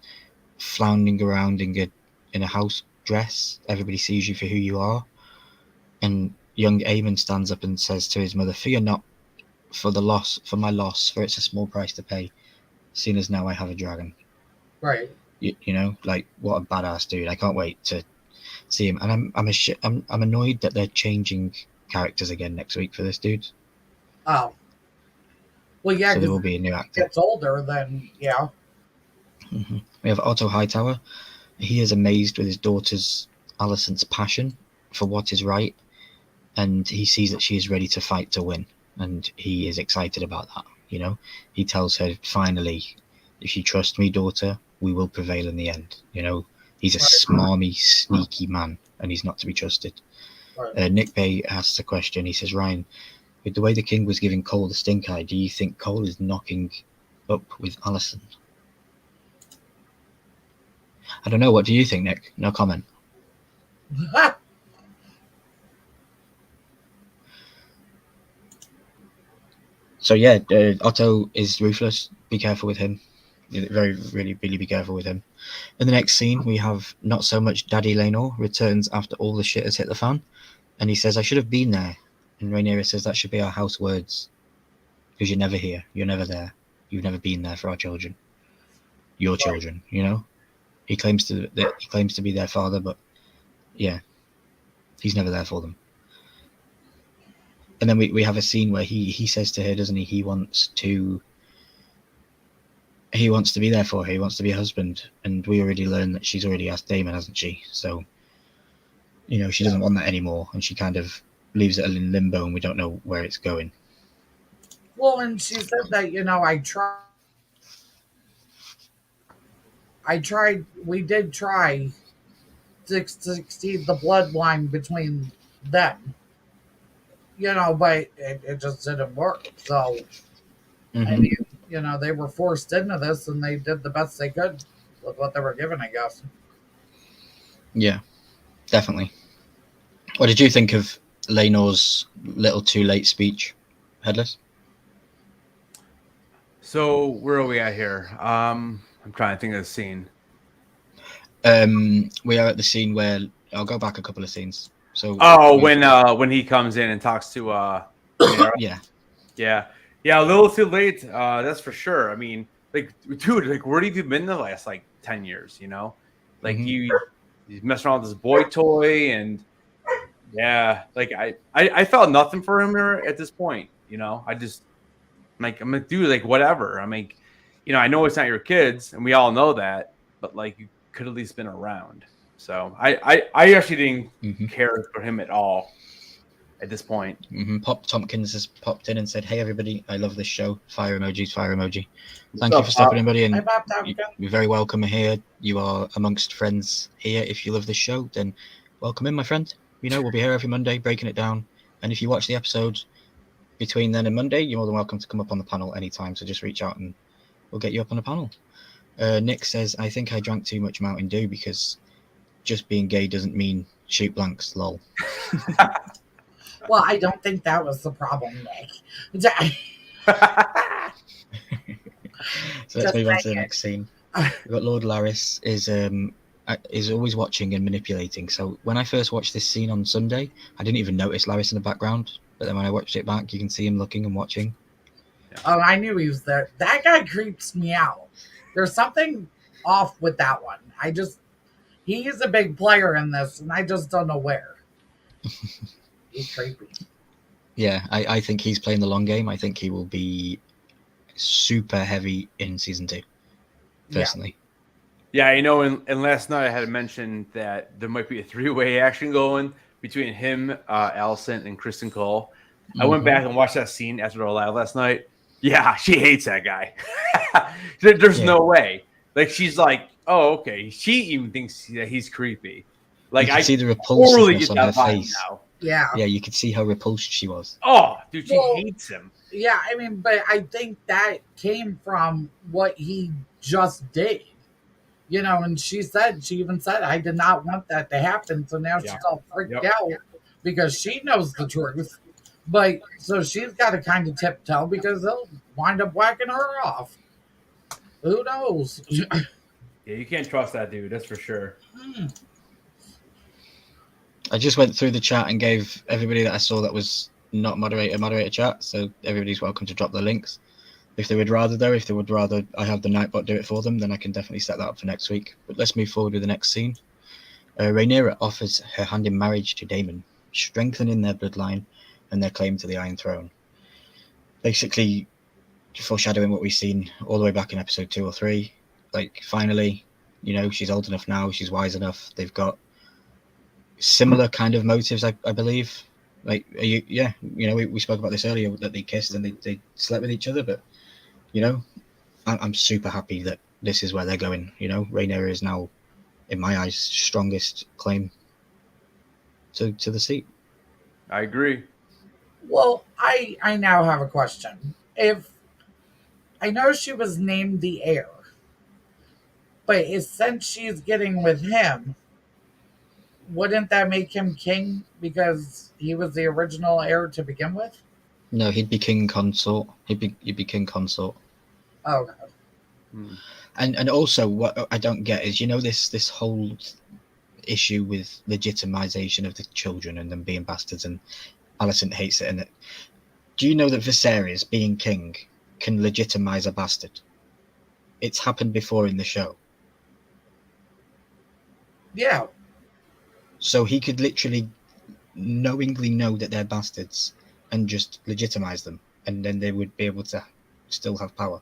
floundering around in a house dress. Everybody sees you for who you are." And young Aemon stands up and says to his mother, "Fear not for my loss, for it's a small price to pay, seeing as now I have a dragon." Right. You know, like, what a badass dude. I can't wait to see him. And I'm annoyed that they're changing characters again next week for this dude. Oh. Well, yeah, So there will because be a new he actor. gets older, then, yeah. Mm-hmm. We have Otto Hightower. He is amazed with his daughter's Alicent's passion for what is right, and he sees that she is ready to fight to win, and he is excited about that. You know, he tells her, finally, if you trust me, daughter, we will prevail in the end. You know, he's a smarmy, sneaky man, and he's not to be trusted. Right. Nick Bay asks a question. He says, Ryan, with the way the king was giving Cole the stink eye, do you think Cole is knocking up with Alicent? I don't know. What do you think, Nick? No comment. So yeah, Otto is ruthless. Be careful with him. very, really, really be careful with him. In the next scene, we have not so much Daddy Lenore returns after all the shit has hit the fan, and he says, "I should have been there." And Rhaenyra says, "That should be our house words, because you're never here, you're never there, you've never been there for our children, your children." You know, he claims to be their father, but yeah, he's never there for them. And then we have a scene where he says to her, doesn't he? He wants to be there for her. He wants to be a husband. And we already learned that she's already asked Daemon, hasn't she? So, you know, she doesn't want that anymore. And she kind of leaves it in limbo and we don't know where it's going. Well, and she said that, you know, we did try to succeed the bloodline between them. You know, but it just didn't work. So, I mean, you know, they were forced into this and they did the best they could with what they were given, I guess. Yeah, definitely. What did you think of Laenor's little too late speech, Headless? So where are we at here? I'm trying to think of the scene. We are at the scene where I'll go back a couple of scenes. So when he comes in and talks to yeah, a little too late, that's for sure. I mean, like, dude, like, where have you been the last like 10 years? You know, like he's messing around with this boy toy, and yeah, like I felt nothing for him at this point. You know, I'm like, dude, like, whatever. I'm like, you know, I know it's not your kids, and we all know that, but like, you could at least been around. So I actually didn't care for him at all at this point. Pop Tompkins has popped in and said, "Hey everybody, I love this show. Fire emojis, fire emoji. Thank you for stopping in, buddy. And you're very welcome here. You are amongst friends here. If you love this show, then welcome in, my friend. You know, we'll be here every Monday breaking it down. And if you watch the episode between then and Monday, you're more than welcome to come up on the panel anytime. So just reach out and we'll get you up on the panel." Nick says, "I think I drank too much Mountain Dew because just being gay doesn't mean shoot blanks, lol." Well, I don't think that was the problem, Nick. So let's move on to the next scene. We've got Lord Larys is always watching and manipulating. So when I first watched this scene on Sunday, I didn't even notice Larys in the background. But then when I watched it back, you can see him looking and watching. Oh, I knew he was there. That guy creeps me out. There's something off with that one. He is a big player in this, and I just don't know where. He's creepy. Yeah, I think he's playing the long game. I think he will be super heavy in season 2, personally. Yeah, you know, and last night I had mentioned that there might be a 3-way action going between him, Allison, and Kristen Cole. I went back and watched that scene after the live last night. Yeah, she hates that guy. There's no way. Like, she's like, oh, okay. She even thinks that he's creepy. Like, I see the repulsiveness on her face. Now. Yeah. Yeah, you could see how repulsed she was. Oh, dude, she hates him. Yeah, I mean, but I think that came from what he just did. You know, and she even said, I did not want that to happen. So now she's all freaked out because she knows the truth. But so she's got to kind of tiptoe because they'll wind up whacking her off. Who knows? Yeah, you can't trust that dude. That's for sure. I just went through the chat and gave everybody that I saw that was not moderator chat. So everybody's welcome to drop their links. If they would rather I have the Nightbot do it for them, then I can definitely set that up for next week. But let's move forward with the next scene. Rhaenyra offers her hand in marriage to Daemon, strengthening their bloodline and their claim to the Iron Throne. Basically, foreshadowing what we've seen all the way back in episode 2 or 3. Like, finally, you know, she's old enough now, she's wise enough. They've got similar kind of motives, I believe. Like, you know, we spoke about this earlier, that they kissed and they slept with each other, but, you know, I'm super happy that this is where they're going. You know, Rhaenyra is now, in my eyes, strongest claim to the seat. I agree. Well, I now have a question. If I know she was named the heir, but since she's getting with him, wouldn't that make him king because he was the original heir to begin with? No, he'd be king consort. He'd be king consort. Oh, okay. And also what I don't get is, you know, this whole issue with legitimization of the children and them being bastards, and Alicent hates it. And do you know that Viserys, being king, can legitimize a bastard? It's happened before in the show. Yeah. So he could literally knowingly know that they're bastards and just legitimize them, and then they would be able to still have power.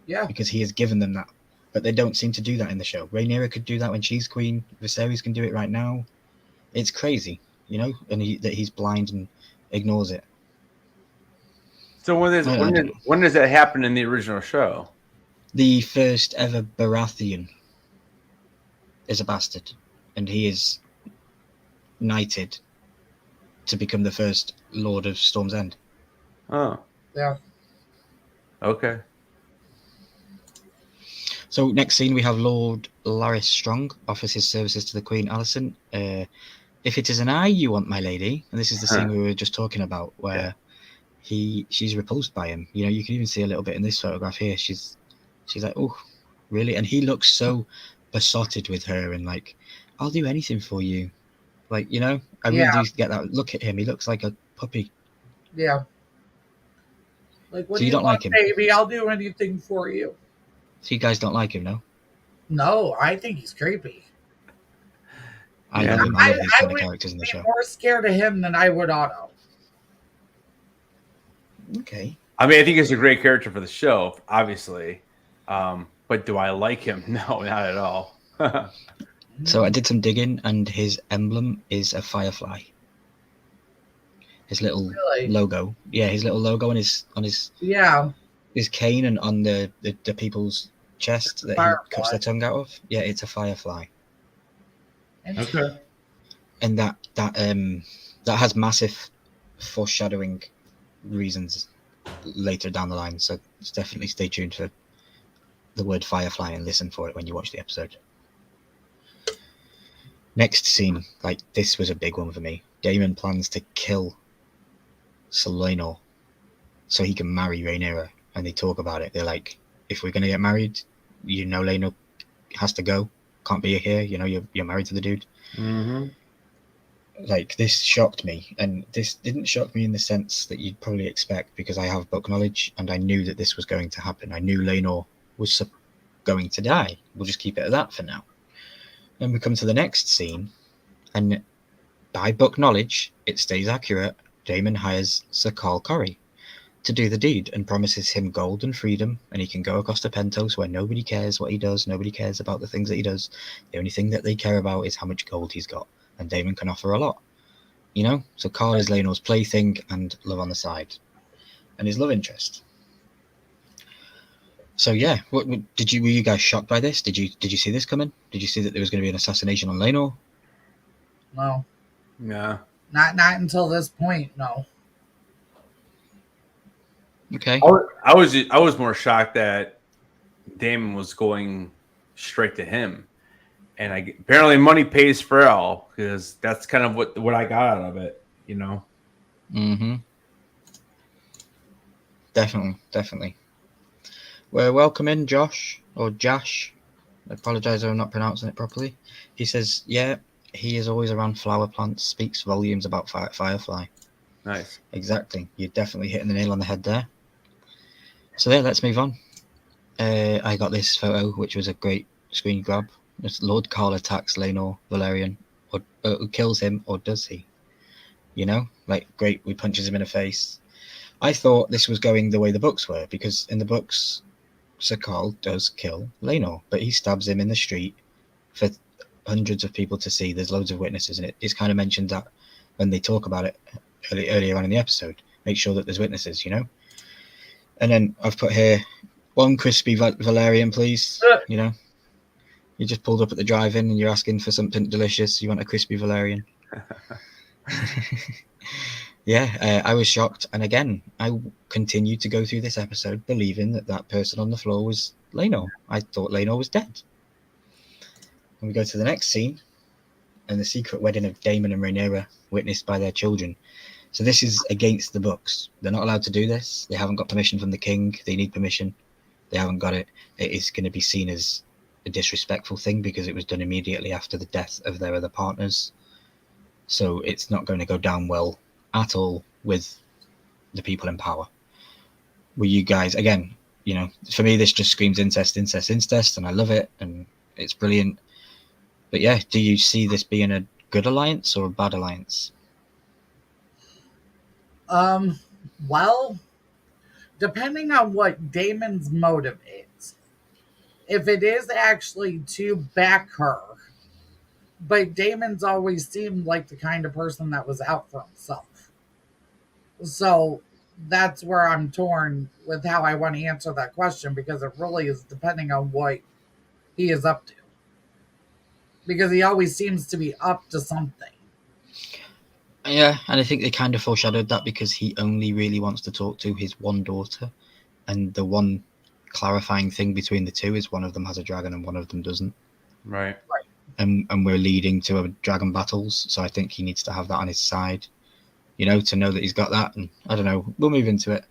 Yeah. Because he has given them that. But they don't seem to do that in the show. Rhaenyra could do that when she's queen. Viserys can do it right now. It's crazy, you know, and that he's blind and ignores it. So when does that happen in the original show? The first ever Baratheon is a bastard, and he is knighted to become the first Lord of Storm's End. Oh. Yeah. Okay. So next scene we have Lord Larys Strong offers his services to the Queen Alicent. If it is an eye you want, my lady, and this is the scene we were just talking about, where she's repulsed by him. You know, you can even see a little bit in this photograph here. She's like, oh, really? And he looks so besotted with her, and like, I'll do anything for you. Like, you know, I really do get that. Look at him; he looks like a puppy. Yeah. Like, what So do you don't want, like him? baby? I'll do anything for you. So you guys don't like him, no? No, I think he's creepy. I love him. I love these kind of characters in the show. I'm more scared of him than I would Otto. Okay. I mean, I think he's a great character for the show, obviously. But do I like him? No, not at all. So I did some digging, and his emblem is a firefly. His little logo, his little logo on his his cane and on the people's chest that he cuts their tongue out of. Yeah, it's a firefly. Okay. And that has massive foreshadowing reasons later down the line. So definitely stay tuned for the word firefly and listen for it when you watch the episode. Next scene, like, this was a big one for me. Daemon plans to kill Sir Laenor so he can marry Rhaenyra, and they talk about it. They're like, if we're gonna get married, you know, Laenor has to go, can't be here. You know, you're married to the dude. Mm-hmm. Like, this shocked me, and this didn't shock me in the sense that you'd probably expect, because I have book knowledge and I knew that this was going to happen. I knew Laenor was going to die. We'll just keep it at that for now. Then we come to the next scene, and by book knowledge, it stays accurate. Daemon hires Sir Carl Corrie to do the deed and promises him gold and freedom, and he can go across to Pentos where nobody cares what he does, nobody cares about the things that he does. The only thing that they care about is how much gold he's got, and Daemon can offer a lot. You know? So Carl is Laenor's plaything and love on the side, and his love interest. So yeah, were you guys shocked by this? Did you see this coming? Did you see that there was going to be an assassination on Laenor? No. Yeah. Not until this point, no. Okay. I was more shocked that Daemon was going straight to him, and apparently money pays for all, because that's kind of what I got out of it, you know. Mm-hmm. Definitely. Well, welcome in, Josh, or Jash. I apologize if I'm not pronouncing it properly. He says, yeah, he is always around flower plants, speaks volumes about Firefly. Nice. Exactly. You're definitely hitting the nail on the head there. So yeah, let's move on. I got this photo, which was a great screen grab. It's Lord Carl attacks Laenor Velaryon, or kills him, or does he? You know, like, great, we punches him in the face. I thought this was going the way the books were, because in the books, Sir Carl does kill Laenor, but he stabs him in the street for hundreds of people to see. There's loads of witnesses, and it's kind of mentioned that when they talk about it earlier on in the episode. Make sure that there's witnesses, you know. And then I've put here, one crispy Valerian, please. You know, you just pulled up at the drive-in and you're asking for something delicious. You want a crispy Valerian? Yeah, I was shocked. And again, I continued to go through this episode believing that person on the floor was Laenor. I thought Laenor was dead. And we go to the next scene, and the secret wedding of Daemon and Rhaenyra, witnessed by their children. So this is against the books. They're not allowed to do this. They haven't got permission from the king. They need permission. they haven't got it, it is going to be seen as a disrespectful thing because it was done immediately after the death of their other partners. So it's not going to go down well at all with the people in power. Were you guys, again, you know, for me, this just screams incest, incest, incest, and I love it, and it's brilliant. But yeah, do you see this being a good alliance or a bad alliance? Well, depending on what Damon's motive is, if it is actually to back her, but Damon's always seemed like the kind of person that was out for himself. So that's where I'm torn with how I want to answer that question, because it really is depending on what he is up to. Because he always seems to be up to something. Yeah, and I think they kind of foreshadowed that because he only really wants to talk to his one daughter, and the one clarifying thing between the two is one of them has a dragon and one of them doesn't. Right. And we're leading to a dragon battles, so I think he needs to have that on his side, you know, to know that he's got that. And I don't know, we'll move into it.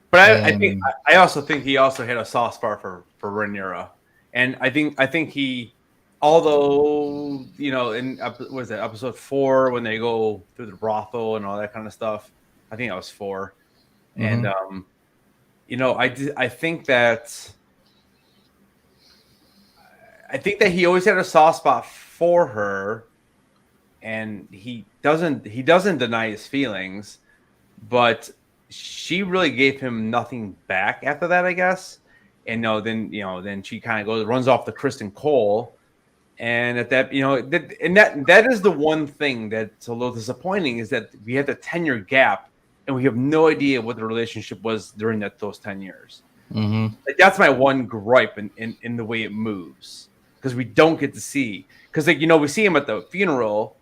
But I also think he also had a soft spot for Rhaenyra, and I think he, although, you know, in was it episode 4 when they go through the brothel and all that kind of stuff, I think that was 4, and you know, I think that he always had a soft spot for her, and he doesn't deny his feelings, but she really gave him nothing back after that, I guess. And then she kind of runs off to Kristen Cole, and at that, you know, that is the one thing that's a little disappointing, is that we had the 10-year gap, and we have no idea what the relationship was during those 10 years. Like, that's my one gripe in the way it moves, because we don't get to see, because, like, you know, we see him at the funeral,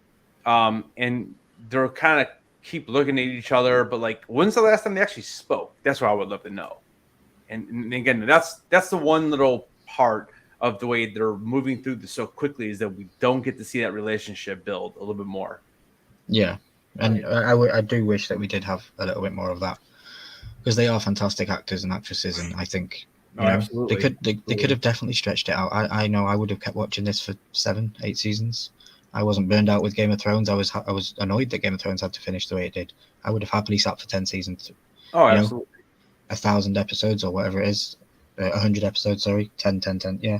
and they're kind of keep looking at each other, but, like, when's the last time they actually spoke? That's what I would love to know. And again, that's the one little part of the way they're moving through this so quickly, is that we don't get to see that relationship build a little bit more. Yeah, and I do wish that we did have a little bit more of that, because they are fantastic actors and actresses, and I think absolutely. They could have definitely stretched it out. I know I would have kept watching this for 7, 8 seasons. I wasn't burned out with Game of Thrones. I was annoyed that Game of Thrones had to finish the way it did. I would have happily sat for 10 seasons. Oh, absolutely. 1,000 episodes or whatever it is, 100 episodes. Sorry, 10, yeah.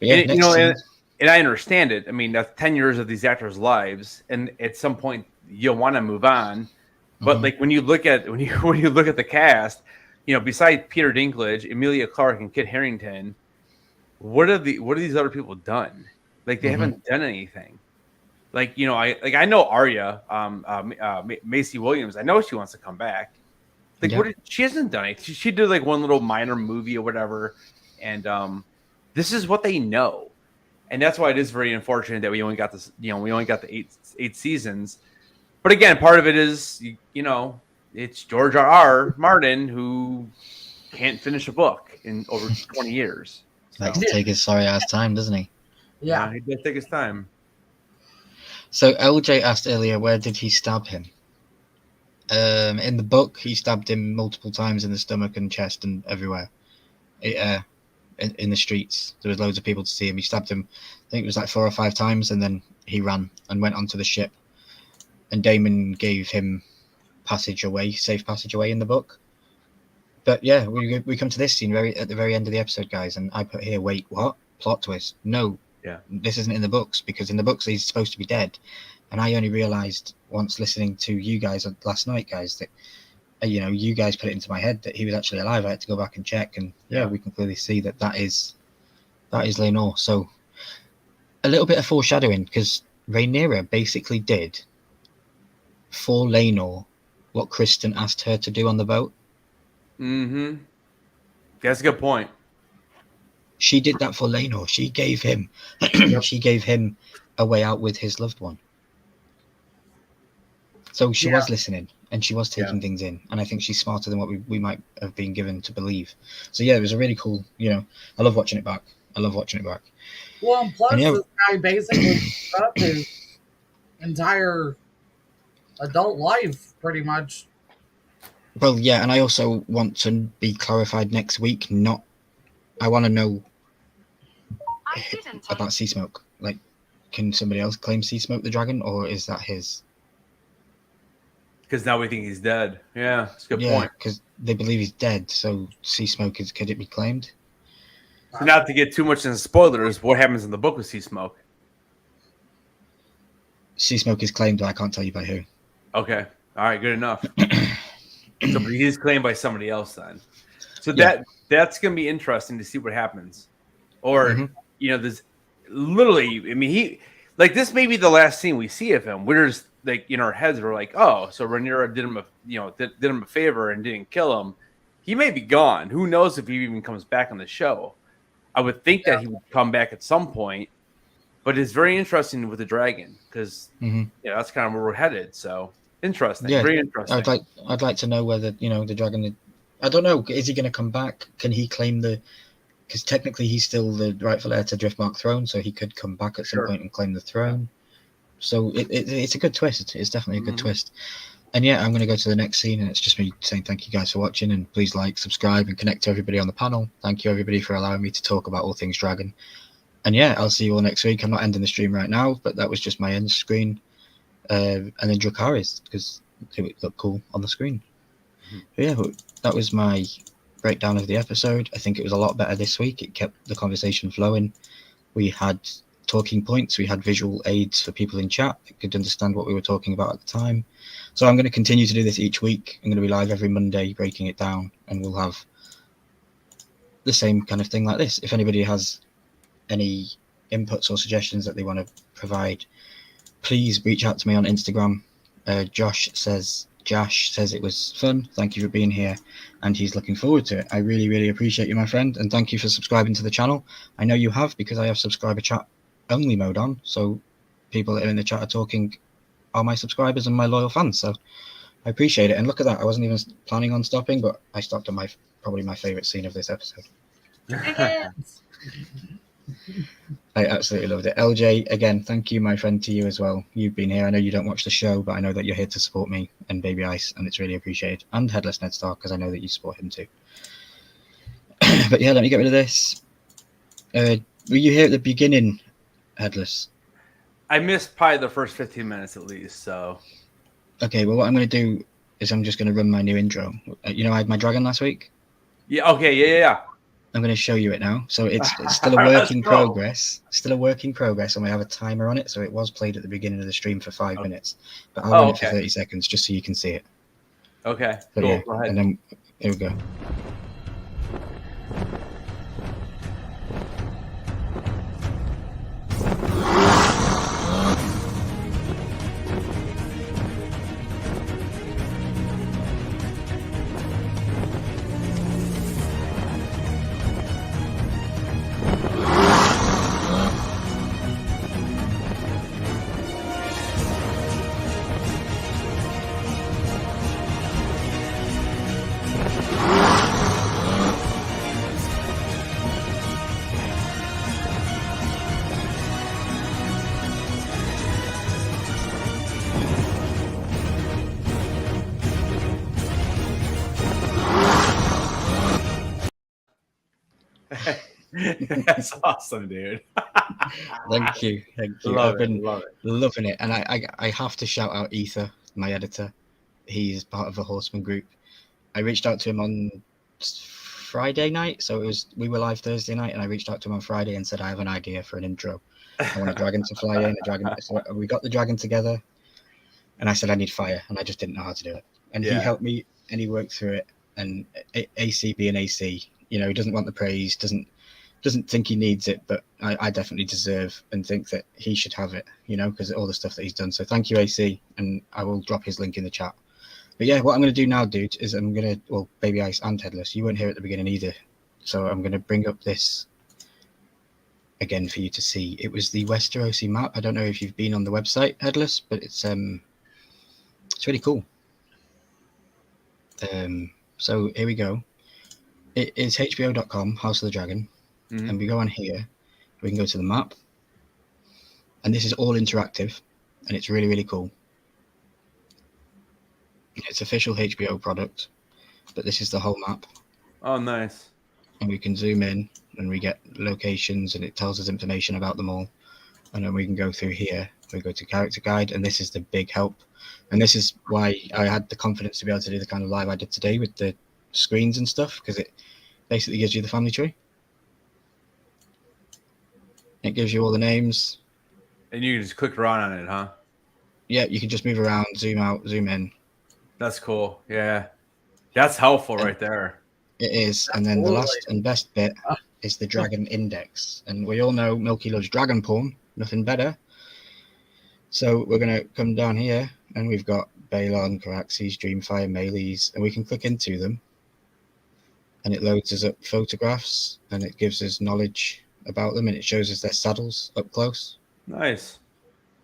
But yeah, and I understand it. I mean, that's 10 years of these actors' lives, and at some point you'll want to move on. But like when you look at the cast, you know, besides Peter Dinklage, Emilia Clarke, and Kit Harington, what are these other people done? Like, they haven't done anything. Like, you know, I know Arya, Macy Williams. I know she wants to come back. Like, she hasn't done it. She did like one little minor movie or whatever, and this is what they know, and that's why it is very unfortunate that we only got this. You know, we only got the eight seasons. But again, part of it is, you know, it's George R.R. Martin, who can't finish a book in over 20 years. Likes to take his sorry ass time, doesn't he? Yeah, he does take his time. So LJ asked earlier, where did he stab him? In the book, he stabbed him multiple times in the stomach and chest and everywhere. In the streets, there was loads of people to see him. He stabbed him, I think it was like 4 or 5 times, and then he ran and went onto the ship. And Daemon gave him safe passage away in the book. But yeah, we come to this scene at the very end of the episode, guys, and I put here, wait, what? Plot twist? No, this isn't in the books, because in the books he's supposed to be dead. And I only realized once listening to you guys last night, guys, that you know, you guys put it into my head that he was actually alive. I had to go back and check, and we can clearly see that is Laenor. So a little bit of foreshadowing, because Rhaenyra basically did for Laenor what Kristen asked her to do on the boat. That's a good point. She did that for Laenor. She gave him a way out with his loved one. So she was listening, and she was taking things in, and I think she's smarter than what we might have been given to believe. So yeah, it was a really cool, you know, I love watching it back. Well, and plus this guy basically up his entire adult life, pretty much. Well, yeah, and I also want to be clarified next week. I want to know I didn't about Sea Smoke. Like, can somebody else claim Sea Smoke the dragon, or is that his? Because now we think he's dead. Yeah, that's a good Yeah, point. because they believe he's dead. So Sea Smoke could it be claimed? So not to get too much into spoilers, what happens in the book with Sea Smoke? Sea Smoke is claimed, but I can't tell you by who. Okay. All right, good enough. So but he's claimed by somebody else then. So Yeah. that's gonna be interesting to see what happens. Or Mhm. there's literally, I mean, he like this may be the last scene we see of him. We're just like in our heads, we're like, oh, so Rhaenyra did him a favor and didn't kill him. He may be gone. Who knows if he even comes back on the show? I would think that he would come back at some point, but it's very interesting with the dragon because that's kind of where we're headed. So interesting, Yeah, very interesting. I'd like to know whether the dragon. I don't know. Is he going to come back? Can he claim the? Because technically he's still the rightful heir to Driftmark throne, so he could come back at some point and claim the throne. So it's a good twist. It's definitely a good twist. And yeah, I'm going to go to the next scene, and it's just me saying thank you guys for watching, and please like, subscribe, and connect to everybody on the panel. Thank you everybody for allowing me to talk about all things dragon. And yeah, I'll see you all next week. I'm not ending the stream right now, but that was just my end screen, and then Dracarys because it would look cool on the screen. But yeah, that was my breakdown of the episode. I think it was a lot better this week. It kept the conversation flowing. We had talking points. We had visual aids for people in chat that could understand what we were talking about at the time. So I'm going to continue to do this each week. I'm going to be live every Monday breaking it down, and we'll have the same kind of thing like this. If anybody has any inputs or suggestions that they want to provide, please reach out to me on Instagram. Josh says it was fun. Thank you for being here, and he's looking forward to it. I really, really appreciate you, my friend, and thank you for subscribing to the channel. I know you have, because I have subscriber chat only mode on, so people that are in the chat are talking are my subscribers and my loyal fans, so I appreciate it. And look at that, I wasn't even planning on stopping, but I stopped at probably my favorite scene of this episode. I absolutely loved it. LJ, again, thank you, my friend, to you as well. You've been here. I know you don't watch the show, but I know that you're here to support me and Baby Ice, and it's really appreciated. And Headless Ned Star, because I know that you support him too. But yeah, let me get rid of this. Were you here at the beginning, Headless? I missed probably the first 15 minutes at least. So okay, well, what I'm going to do is I'm just going to run my new intro. I had my dragon last week. Yeah. Okay. Yeah. I'm going to show you it now. So it's still a work in progress. Still a work in progress, and we have a timer on it. So it was played at the beginning of the stream for 5 minutes, but I'll run it for 30 seconds just so you can see it. Okay. But cool. yeah, Go ahead. and then here we go. That's awesome, dude. Thank you. Love I've been it. loving it, and I have to shout out Ether, my editor. He's part of the Horseman group. I reached out to him on Friday night, so we were live Thursday night, and I reached out to him on Friday and said I have an idea for an intro. I want a dragon to fly in. So we got the dragon together, and I said I need fire, and I just didn't know how to do it. And he helped me, and he worked through it. And AC being AC, he doesn't want the praise, doesn't think he needs it, but I definitely deserve and think that he should have it, because of all the stuff that he's done. So thank you, AC, and I will drop his link in the chat. But yeah, what I'm going to do now, dude, is Baby Ice and Headless, you weren't here at the beginning either, so I'm going to bring up this again for you to see. It was the Westerosi map. I don't know if you've been on the website, Headless, but it's really cool. So here we go. It is hbo.com, House of the Dragon. And we go on here, we can go to the map, and this is all interactive, and it's really, really cool. It's official HBO product. but this is the whole map. Oh, nice. And we can zoom in and we get locations and it tells us information about them all. And then we can go through here. We go to character guide, and this is the big help. And this is why I had the confidence to be able to do the kind of live I did today with the screens and stuff, because it basically gives you the family tree. It gives you all the names. And you can just click around on it, huh? Yeah, you can just move around, zoom out, zoom in. That's cool. Yeah. That's helpful right there. It is. And then the last and best bit is the dragon index. And we all know Milky loves dragon porn, nothing better. So we're going to come down here and we've got Balon, Caraxes, Dreamfire, Melees, and we can click into them. And it loads us up photographs and it gives us knowledge about them and it shows us their saddles up close. Nice.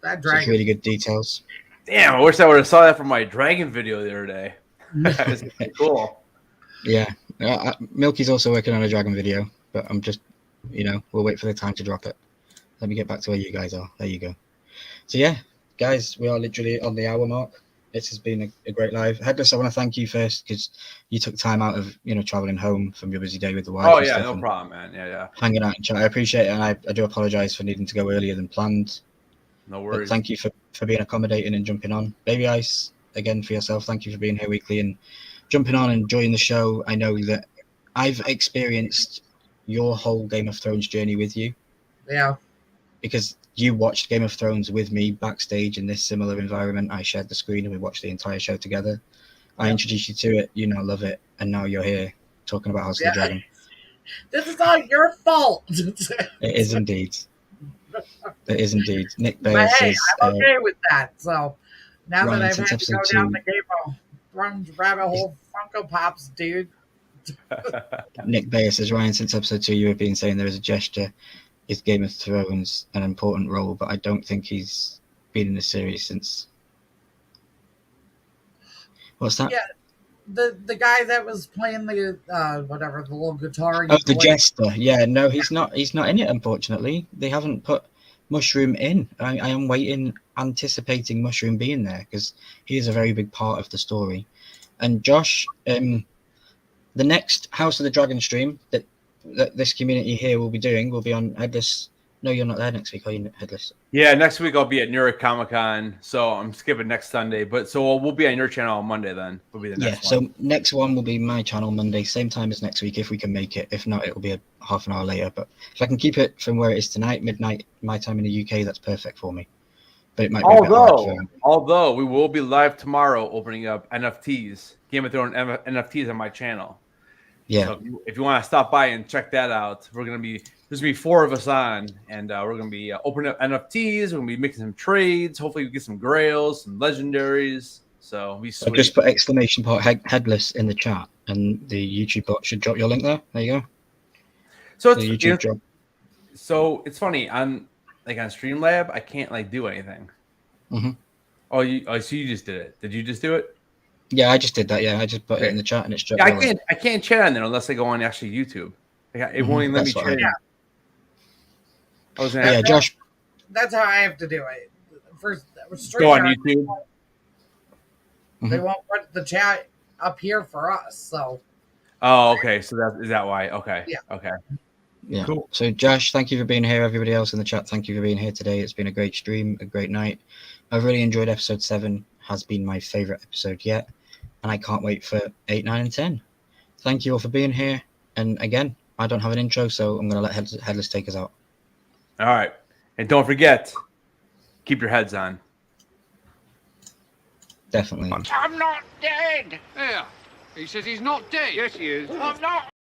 That So it's dragon. really good details. Damn, I wish I would have saw that from my dragon video the other day. That was cool. Yeah. Milky's also working on a dragon video, but I'm just, we'll wait for the time to drop it. Let me get back to where you guys are. There you go. So yeah, guys, we are literally on the hour mark. This has been a great live. Headless, I want to thank you first because you took time out of, traveling home from your busy day with the wife. Oh, and yeah, stuff no and problem, man. Yeah. hanging out and chat. I appreciate it, and I do apologize for needing to go earlier than planned. No But worries. thank you for being accommodating and jumping on. Baby Ice, again for yourself, thank you for being here weekly and jumping on and enjoying the show. I know that I've experienced your whole Game of Thrones journey with you Yeah. because you watched Game of Thrones with me backstage in this similar environment. I shared the screen and we watched the entire show together. I introduced you to it, you now love it, and now you're here talking about House of the Dragon. This is all your fault. It is indeed. It is indeed. Nick But Bayer hey, says, I'm okay with that. So now Ryan, that I've since had to go episode down 2 the Game of Thrones rabbit hole, Funko Pops, dude. Nick Bayer says, Ryan, since episode 2 you have been saying there is a gesture. Is Game of Thrones an important role? But I don't think he's been in the series since. What's that? Yeah, the guy that was playing the the little guitar. Oh, the jester. Yeah, no, he's not. He's not in it. Unfortunately, they haven't put Mushroom in. I am waiting, anticipating Mushroom being there because he is a very big part of the story. And Josh, the next House of the Dragon stream that this community here will be doing will be on Headless. No, you're not there next week, are you, Headless? Yeah, next week I'll be at New York Comic Con, so I'm skipping next Sunday. But so we'll be on your channel on Monday. Then will be the next one. So next one will be my channel Monday, same time as next week if we can make it. If not, it will be a half an hour later. But if I can keep it from where it is tonight, midnight, my time in the UK, that's perfect for me. But it might be a bit hard Although we will be live tomorrow, opening up NFTs, Game of Thrones NFTs on my channel. Yeah. So if you want to stop by and check that out, there's gonna be 4 of us on, and we're gonna be opening up NFTs. We're gonna be making some trades. Hopefully, we get some grails, some legendaries. So we So just put exclamation point Headless in the chat, and the YouTube bot should drop your link there. There you go. So The it's YouTube drop. So it's funny on Streamlab, I can't do anything. Mhm. So you just did it. Did you just do it? Yeah, I just did that. Yeah, I just put it in the chat and it's dropped. Yeah, your link. I can't chat on there unless I go on actually YouTube. It won't even let me That's what I chat. did. I was Yeah, gonna Josh. That's how I have to do it. First, go on YouTube. They won't put the chat up here for us. So Oh, okay. So is that why? Okay. Yeah. Okay. Yeah. Cool. So Josh, thank you for being here. Everybody else in the chat, thank you for being here today. It's been a great stream, a great night. I've really enjoyed episode 7. Has been my favorite episode yet, and I can't wait for 8, 9, and 10. Thank you all for being here. And again, I don't have an intro, so I'm going to let Headless take us out. All right. And don't forget, keep your heads on. Definitely. I'm not dead. Yeah. He says he's not dead. Yes, he is. I'm not